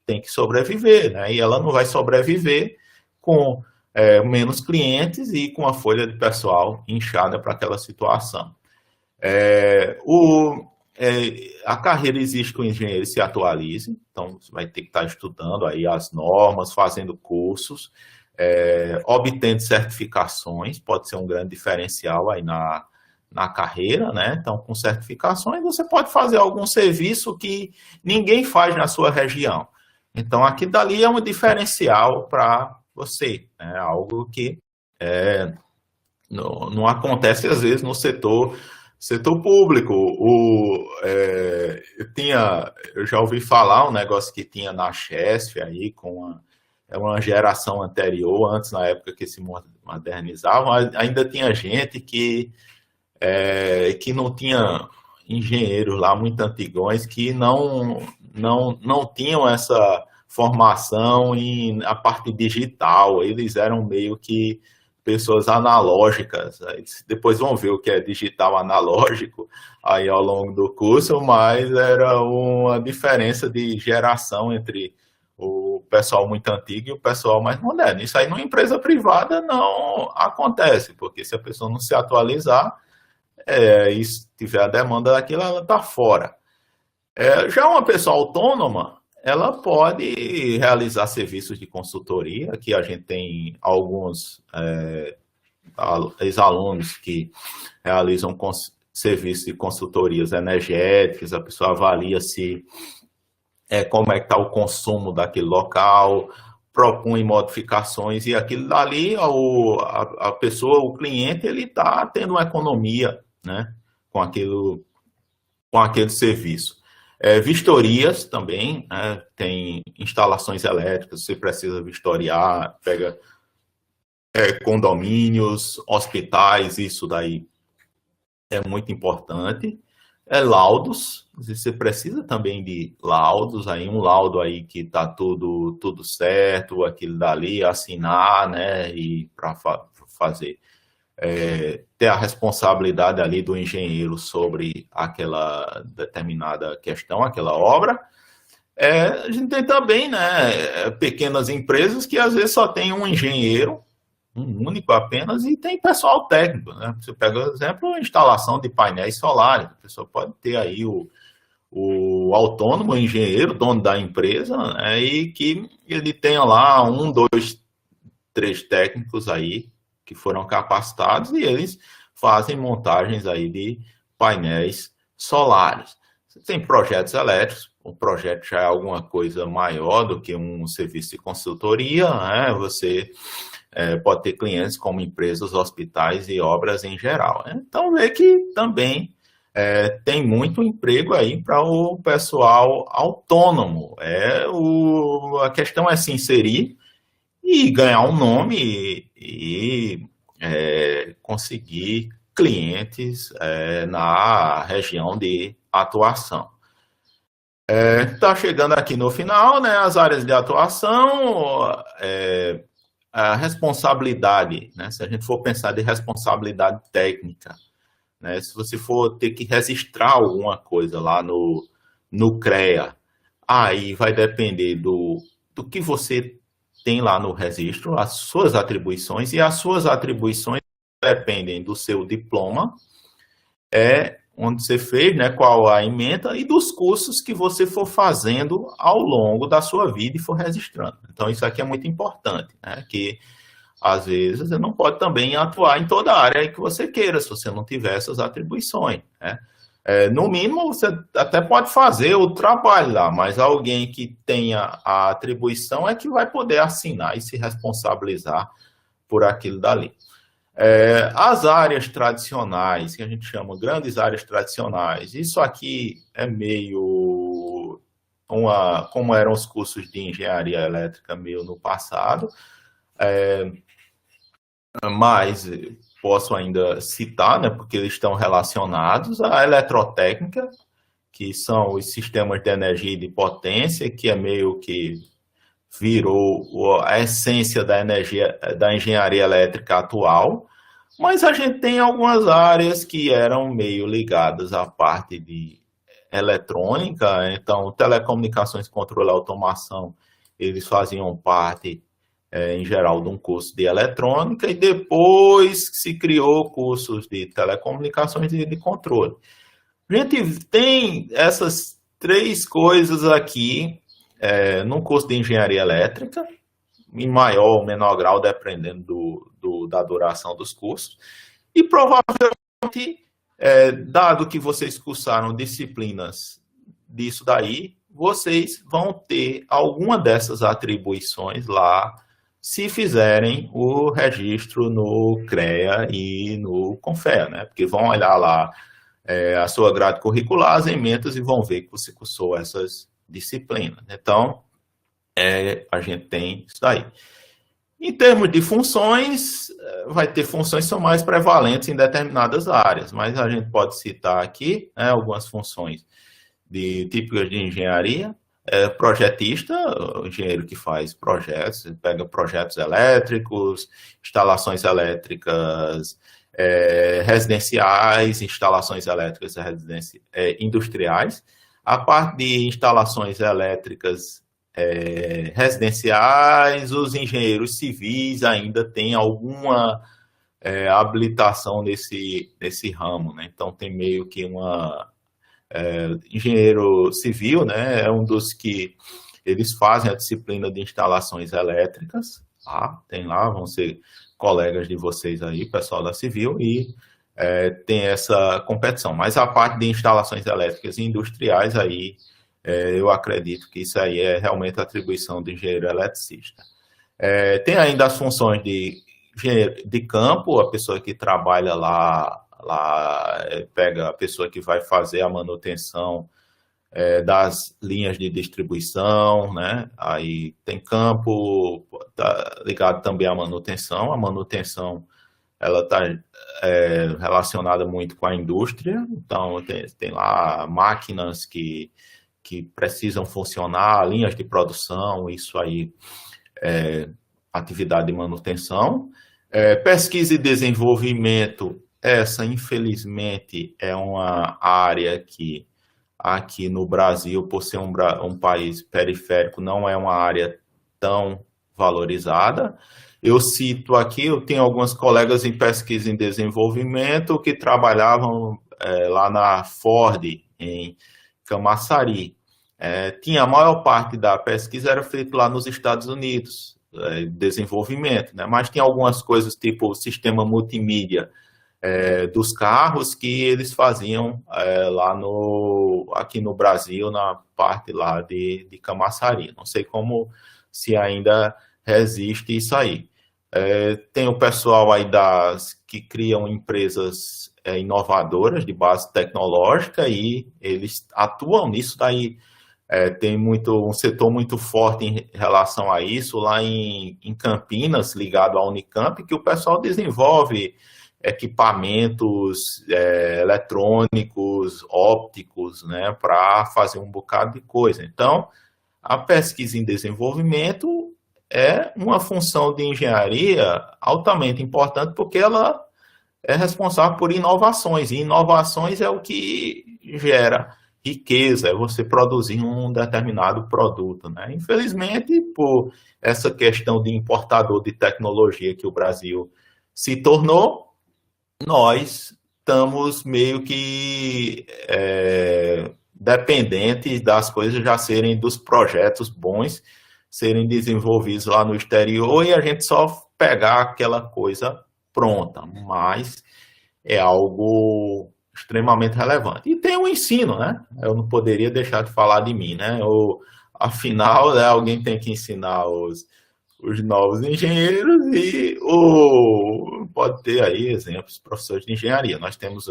[SPEAKER 1] tem que sobreviver, né? E ela não vai sobreviver com menos clientes e com a folha de pessoal inchada para aquela situação. A carreira exige que o engenheiro se atualize, então você vai ter que estar estudando aí as normas, fazendo cursos, obtendo certificações, pode ser um grande diferencial aí na carreira, né? Então, com certificações, você pode fazer algum serviço que ninguém faz na sua região. Então, aquilo dali é um diferencial para você, né? Algo que não acontece, às vezes, no setor público. Eu já ouvi falar um negócio que tinha na Chesf, aí, com uma geração anterior, antes, na época que se modernizavam, ainda tinha gente que não tinha engenheiros lá muito antigões que não tinham essa formação a parte digital, eles eram meio que pessoas analógicas, depois vão ver o que é digital analógico aí ao longo do curso, mas era uma diferença de geração entre o pessoal muito antigo e o pessoal mais moderno. Isso aí numa empresa privada não acontece, porque se a pessoa não se atualizar, e se tiver a demanda daquilo, ela está fora. Já uma pessoa autônoma, ela pode realizar serviços de consultoria, que a gente tem alguns ex-alunos que realizam serviços de consultorias energéticas, a pessoa avalia como é que está o consumo daquele local, propõe modificações e aquilo dali, a pessoa, o cliente, ele está tendo uma economia, né, com aquele serviço. Vistorias também, né, tem instalações elétricas, você precisa vistoriar, pega condomínios, hospitais, isso daí é muito importante. Laudos, você precisa também de laudos, aí um laudo aí que está tudo certo, aquilo dali, assinar, né, e para fazer, ter a responsabilidade ali do engenheiro sobre aquela determinada questão, aquela obra. A gente tem também, né, pequenas empresas que às vezes só tem um engenheiro, um único apenas, e tem pessoal técnico, né? Você pega, por exemplo, a instalação de painéis solares, a pessoa pode ter aí o autônomo, o engenheiro, dono da empresa, né? E que ele tenha lá 1, 2, 3 técnicos aí que foram capacitados e eles fazem montagens aí de painéis solares. Você tem projetos elétricos, o projeto já é alguma coisa maior do que um serviço de consultoria, né? Você pode ter clientes como empresas, hospitais e obras em geral. Então, vê que também tem muito emprego aí para o pessoal autônomo. A questão é se inserir e ganhar um nome e conseguir clientes na região de atuação. Está chegando aqui no final, né, as áreas de atuação, a responsabilidade, né, se a gente for pensar de responsabilidade técnica, né, se você for ter que registrar alguma coisa lá no CREA, aí vai depender do que você tem lá no registro, as suas atribuições, e as suas atribuições dependem do seu diploma, onde você fez, né, qual a ementa, e dos cursos que você for fazendo ao longo da sua vida e for registrando. Então, isso aqui é muito importante, né, que às vezes você não pode também atuar em toda a área que você queira, se você não tiver essas atribuições, né. No mínimo, você até pode fazer o trabalho lá, mas alguém que tenha a atribuição é que vai poder assinar e se responsabilizar por aquilo dali. As áreas tradicionais, que a gente chama grandes áreas tradicionais, isso aqui é meio como eram os cursos de engenharia elétrica meio no passado, mas posso ainda citar, né, porque eles estão relacionados à eletrotécnica, que são os sistemas de energia e de potência, que é meio que virou a essência da energia, da engenharia elétrica atual, mas a gente tem algumas áreas que eram meio ligadas à parte de eletrônica, então telecomunicações, controle e automação, eles faziam parte, em geral, de um curso de eletrônica, e depois se criou cursos de telecomunicações e de controle. A gente tem essas três coisas aqui no curso de engenharia elétrica, em maior ou menor grau, dependendo da duração dos cursos. E provavelmente, dado que vocês cursaram disciplinas disso daí, vocês vão ter alguma dessas atribuições lá, se fizerem o registro no CREA e no CONFEA, né? Porque vão olhar lá a sua grade curricular, as ementas, e vão ver que você cursou essas disciplinas. Então, a gente tem isso daí. Em termos de funções, vai ter funções que são mais prevalentes em determinadas áreas, mas a gente pode citar aqui, né, algumas funções típicas de engenharia. Projetista, o engenheiro que faz projetos, pega projetos elétricos, instalações elétricas residenciais, instalações elétricas industriais. A parte de instalações elétricas residenciais, os engenheiros civis ainda têm alguma habilitação nesse ramo, né? Então tem meio que engenheiro civil, né? É um dos que eles fazem a disciplina de instalações elétricas, tá? Tem lá, vão ser colegas de vocês aí, pessoal da civil, e tem essa competição. Mas a parte de instalações elétricas e industriais aí, eu acredito que isso aí é realmente a atribuição do engenheiro eletricista. Tem ainda as funções de engenheiro de campo, a pessoa que trabalha lá pega a pessoa que vai fazer a manutenção das linhas de distribuição, né? Aí tem campo, tá ligado também à manutenção. A manutenção, ela está relacionada muito com a indústria, então tem lá máquinas que precisam funcionar, linhas de produção, isso aí atividade de manutenção. Pesquisa e desenvolvimento, essa infelizmente é uma área que aqui no Brasil, por ser um país periférico, não é uma área tão valorizada. Eu cito aqui, eu tenho alguns colegas em pesquisa e desenvolvimento que trabalhavam lá na Ford, em Camaçari. A maior parte da pesquisa era feita lá nos Estados Unidos, desenvolvimento, né? Mas tem algumas coisas tipo o sistema multimídia dos carros que eles faziam aqui no Brasil, na parte lá de Camaçari. Não sei se ainda resiste isso aí. Tem o pessoal aí que criam empresas inovadoras de base tecnológica e eles atuam nisso daí. Tem um setor muito forte em relação a isso lá em Campinas, ligado à Unicamp, que o pessoal desenvolve equipamentos eletrônicos, ópticos, né, para fazer um bocado de coisa. Então, a pesquisa em desenvolvimento é uma função de engenharia altamente importante, porque ela é responsável por inovações, e inovações é o que gera riqueza, é você produzir um determinado produto, né? Infelizmente, por essa questão de importador de tecnologia que o Brasil se tornou, nós estamos meio que dependentes das coisas já serem, dos projetos bons serem desenvolvidos lá no exterior e a gente só pegar aquela coisa pronta, mas é algo extremamente relevante. E tem o ensino, né? Eu não poderia deixar de falar de mim, né? Afinal, né, alguém tem que ensinar os novos engenheiros e pode ter aí exemplos de professores de engenharia. Nós temos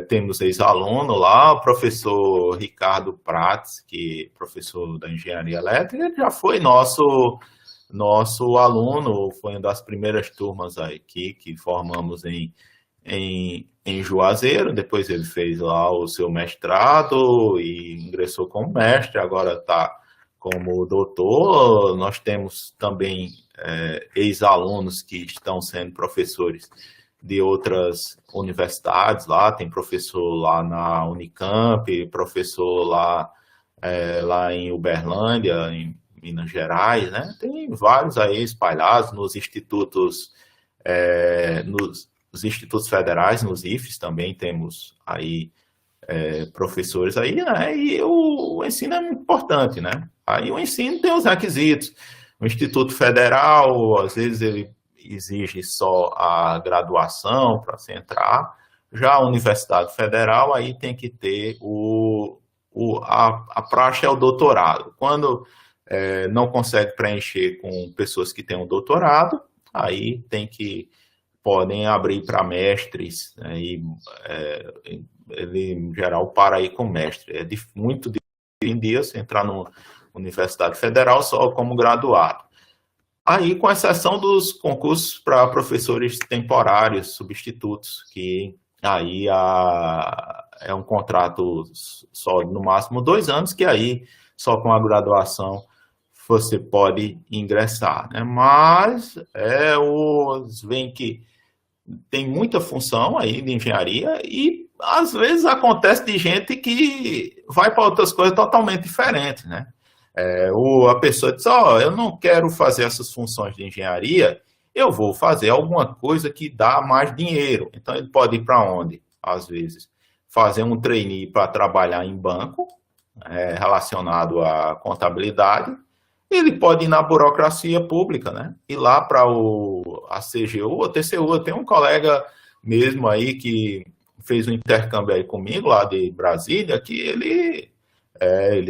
[SPEAKER 1] temos ex-aluno lá, o professor Ricardo Prats, que é professor da engenharia elétrica, ele já foi nosso aluno, foi uma das primeiras turmas aqui que formamos em Juazeiro, depois ele fez lá o seu mestrado e ingressou como mestre, agora está como doutor. Nós temos também ex-alunos que estão sendo professores de outras universidades lá, tem professor lá na Unicamp, professor lá em Uberlândia, em Minas Gerais, né? Tem vários aí espalhados nos institutos federais, nos IFES também temos aí professores aí, né? E o ensino é muito importante, né? Aí o ensino tem os requisitos. O Instituto Federal, às vezes ele exige só a graduação para se entrar. Já a Universidade Federal, aí tem que ter a praxe é o doutorado. Quando não consegue preencher com pessoas que têm um doutorado, aí podem abrir para mestres, né, ele, em geral, para aí com mestre. É muito difícil em dia você entrar na Universidade Federal só como graduado. Aí, com exceção dos concursos para professores temporários, substitutos, que aí é um contrato só no máximo 2 anos, que aí só com a graduação você pode ingressar, né? Mas vem que tem muita função aí de engenharia e às vezes acontece de gente que vai para outras coisas totalmente diferentes, né? A pessoa diz, eu não quero fazer essas funções de engenharia, eu vou fazer alguma coisa que dá mais dinheiro. Então, ele pode ir para onde? Às vezes, fazer um trainee para trabalhar em banco, relacionado à contabilidade. Ele pode ir na burocracia pública, né? Ir lá para a CGU ou TCU. Eu tenho um colega mesmo aí que fez um intercâmbio aí comigo, lá de Brasília, que ele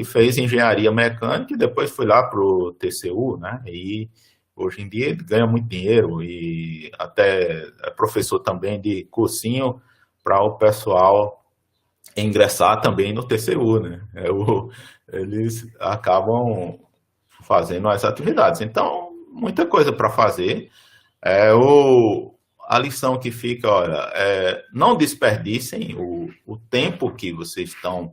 [SPEAKER 1] fez engenharia mecânica e depois foi lá para o TCU, né? E hoje em dia ele ganha muito dinheiro e até é professor também de cursinho para o pessoal ingressar também no TCU, né? Eles acabam fazendo as atividades. Então, muita coisa para fazer. A lição que fica, olha, não desperdicem o tempo que vocês estão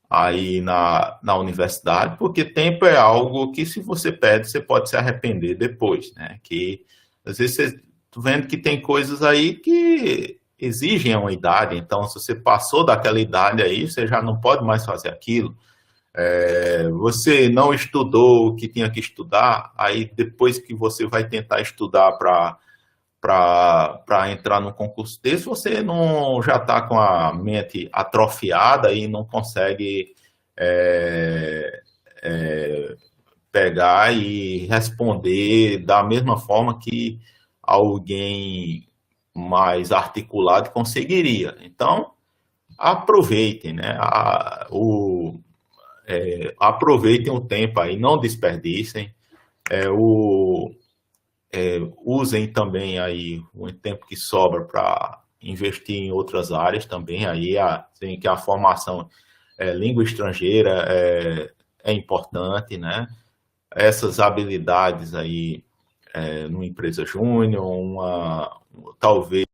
[SPEAKER 1] aí na universidade, porque tempo é algo que, se você perde, você pode se arrepender depois, né? Que às vezes você tá vendo que tem coisas aí que exigem uma idade, então se você passou daquela idade aí, você já não pode mais fazer aquilo. Você não estudou o que tinha que estudar, aí depois que você vai tentar estudar para entrar num concurso desse, você não já está com a mente atrofiada e não consegue pegar e responder da mesma forma que alguém mais articulado conseguiria. Então, aproveitem, né? Aproveitem o tempo aí, não desperdicem. Usem também aí o tempo que sobra para investir em outras áreas também. Aí tem que a formação língua estrangeira é importante, né? Essas habilidades aí numa empresa júnior, talvez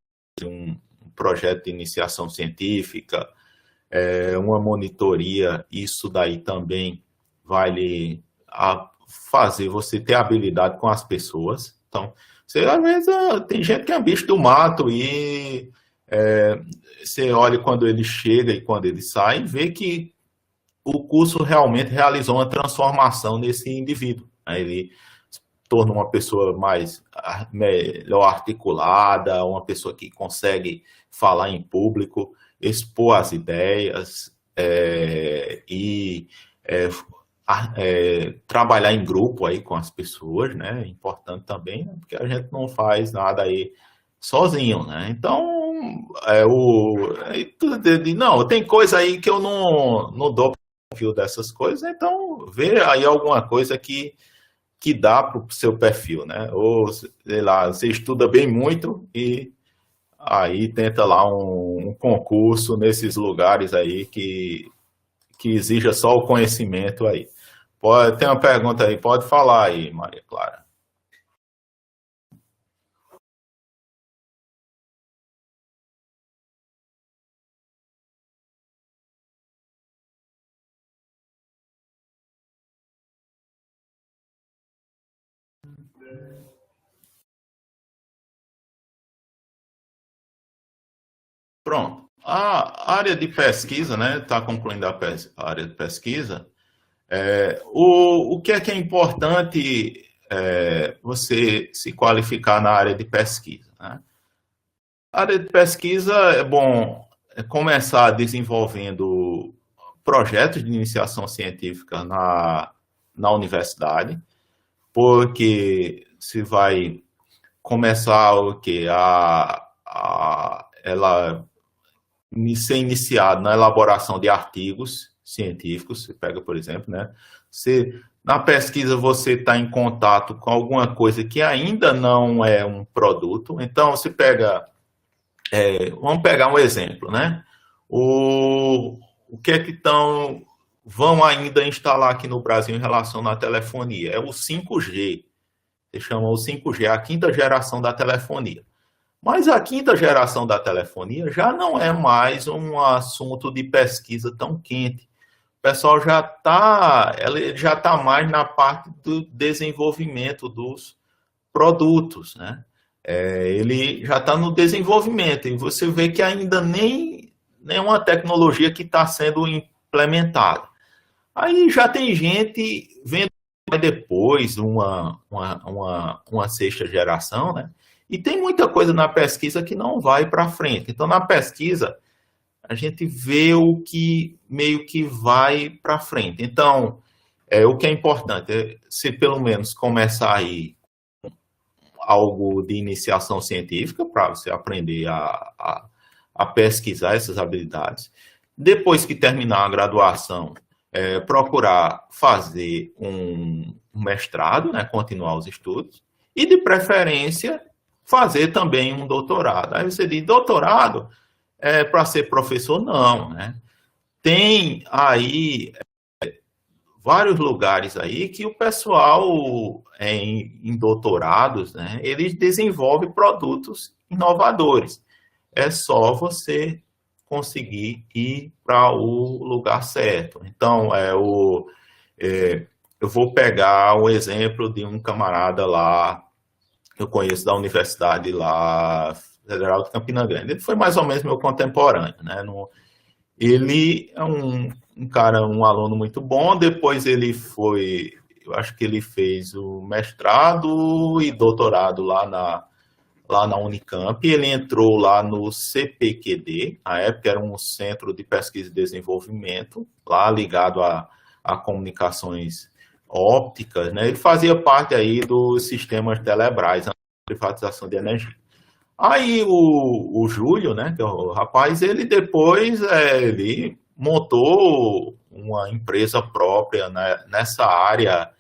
[SPEAKER 1] um projeto de iniciação científica, uma monitoria, isso daí também vai lhe fazer você ter habilidade com as pessoas. Então, você, às vezes, tem gente que é bicho do mato e você olha quando ele chega e quando ele sai e vê que o curso realmente realizou uma transformação nesse indivíduo. Ele torna uma pessoa melhor articulada, uma pessoa que consegue falar em público, expor as ideias e trabalhar em grupo aí com as pessoas, né? É importante também, né? Porque a gente não faz nada aí sozinho, né? Então, não, tem coisa aí que eu não dou perfil dessas coisas, então vê aí alguma coisa que dá para o seu perfil, né? Ou, sei lá, você estuda bem muito e aí tenta lá um concurso nesses lugares aí que exija só o conhecimento aí. Tem uma pergunta aí, pode falar aí, Maria Clara. Pronto. A área de pesquisa, né? Está concluindo a área de pesquisa. O que é importante você se qualificar na área de pesquisa, né? A área de pesquisa é bom começar desenvolvendo projetos de iniciação científica na universidade, porque se vai começar o que ela ser iniciado na elaboração de artigos científicos. Você pega, por exemplo, né? Na pesquisa você está em contato com alguma coisa que ainda não é um produto. Então você pega, vamos pegar um exemplo, né? O que é que vão ainda instalar aqui no Brasil em relação à telefonia? É o 5G. Se chama o 5G, a quinta geração da telefonia. Mas a quinta geração da telefonia já não é mais um assunto de pesquisa tão quente. O pessoal já está mais na parte do desenvolvimento dos produtos, né? Ele já está no desenvolvimento e você vê que ainda nem uma tecnologia que está sendo implementada. Aí já tem gente vendo depois uma sexta geração, né? E tem muita coisa na pesquisa que não vai para frente. Então, na pesquisa, a gente vê o que meio que vai para frente. Então, o que é importante é se pelo menos começar aí algo de iniciação científica para você aprender a pesquisar essas habilidades. Depois que terminar a graduação, procurar fazer um mestrado, né, continuar os estudos, e de preferência fazer também um doutorado. Aí você diz, doutorado para ser professor? Não, né? Tem aí vários lugares aí que o pessoal em doutorados, né, eles desenvolvem produtos inovadores. É só você conseguir ir para o lugar certo. Então, eu vou pegar o exemplo de um camarada lá, eu conheço da universidade lá, Federal de Campina Grande. Ele foi mais ou menos meu contemporâneo, né? Ele é um cara, um aluno muito bom. Depois ele foi, eu acho que ele fez o mestrado e doutorado lá na Unicamp. Ele entrou lá no CPQD, na época era um centro de pesquisa e desenvolvimento, lá ligado a comunicações ópticas, né? Ele fazia parte aí dos sistemas Telebrás, a privatização de energia. Aí o Júlio, né, que é o rapaz, ele depois ele montou uma empresa própria, né, nessa área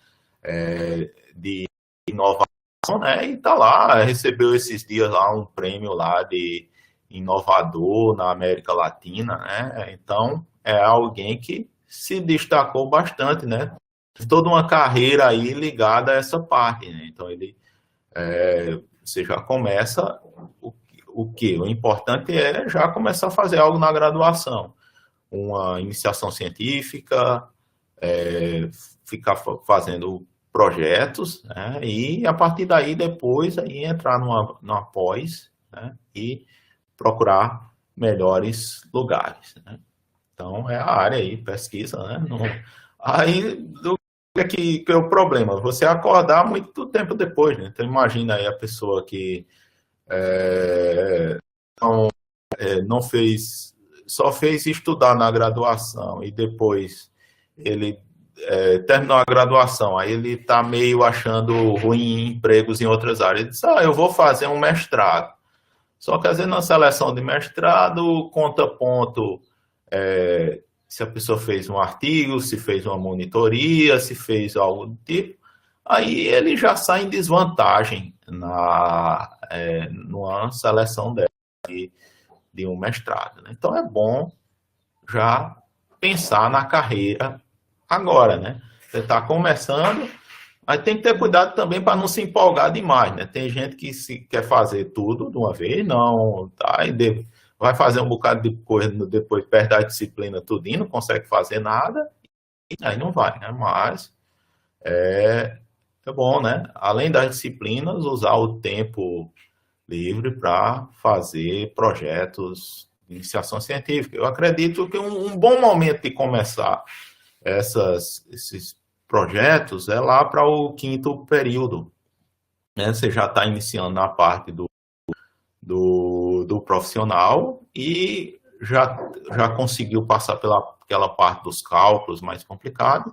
[SPEAKER 1] de inovação, né, e tá lá, recebeu esses dias lá um prêmio lá de inovador na América Latina, né? Então é alguém que se destacou bastante, né? Toda uma carreira aí ligada a essa parte, né? Então ele você já começa o que? O importante é já começar a fazer algo na graduação. Uma iniciação científica, ficar fazendo projetos, né? E a partir daí depois aí entrar numa pós, né? E procurar melhores lugares, né? Então é a área aí, pesquisa, né? Aí do que é o problema? Você acordar muito tempo depois, né? Então imagina aí a pessoa que não fez, só fez estudar na graduação e depois ele terminou a graduação, aí ele está meio achando ruim empregos em outras áreas. Ele diz, eu vou fazer um mestrado. Só que às vezes na seleção de mestrado, conta ponto, se a pessoa fez um artigo, se fez uma monitoria, se fez algo do tipo, aí ele já sai em desvantagem numa seleção de um mestrado, né? Então é bom já pensar na carreira agora, né? Você está começando, mas tem que ter cuidado também para não se empolgar demais, né? Tem gente que quer fazer tudo de uma vez, não, tá? E vai fazer um bocado de coisa, depois perde a disciplina tudinho, não consegue fazer nada, e aí não vai, né? Mas é bom, né? Além das disciplinas, usar o tempo livre para fazer projetos de iniciação científica. Eu acredito que um bom momento de começar esses projetos é lá para o 5º período, né? Você já está iniciando na parte do profissional e já conseguiu passar aquela parte dos cálculos mais complicados.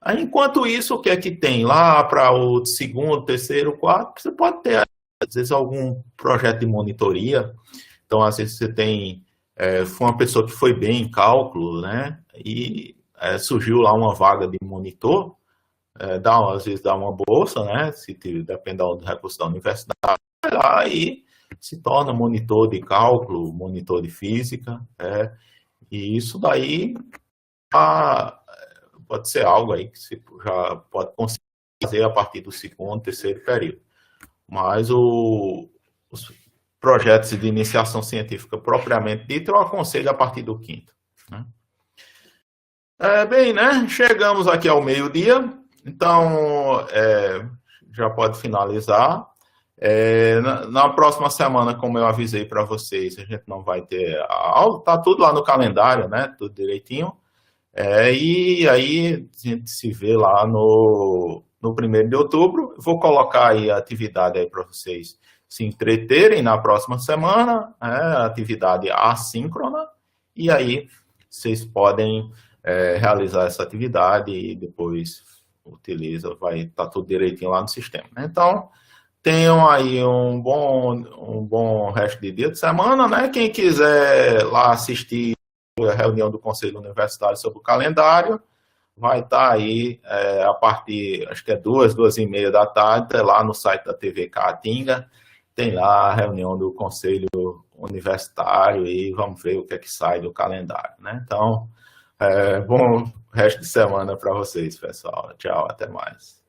[SPEAKER 1] Aí, enquanto isso, o que é que tem lá para o 2º, 3º, 4º? Você pode ter, às vezes, algum projeto de monitoria. Então, às vezes, você tem... foi uma pessoa que foi bem em cálculo, né? E surgiu lá uma vaga de monitor, às vezes dá uma bolsa, né? Se depende do recurso da universidade, vai lá e se torna monitor de cálculo, monitor de física, e isso daí pode ser algo aí que você já pode conseguir fazer a partir do 2º, 3º período. Mas os projetos de iniciação científica propriamente dito, eu aconselho a partir do 5º, né? Bem, né? Chegamos aqui ao meio-dia, então já pode finalizar. Na próxima semana, como eu avisei para vocês, a gente não vai ter a aula, está tudo lá no calendário, né? Tudo direitinho. E aí a gente se vê lá no 1º de outubro. Vou colocar aí a atividade aí para vocês se entreterem na próxima semana, atividade assíncrona, e aí vocês podem realizar essa atividade e depois utiliza, vai estar tudo direitinho lá no sistema. Então, tenham aí um bom resto de dia de semana, né? Quem quiser lá assistir a reunião do Conselho Universitário sobre o calendário, vai estar aí a partir, acho que 2h30 da tarde, lá no site da TV Caatinga, tem lá a reunião do Conselho Universitário e vamos ver o que é que sai do calendário, né? Então, bom resto de semana para vocês, pessoal. Tchau, até mais.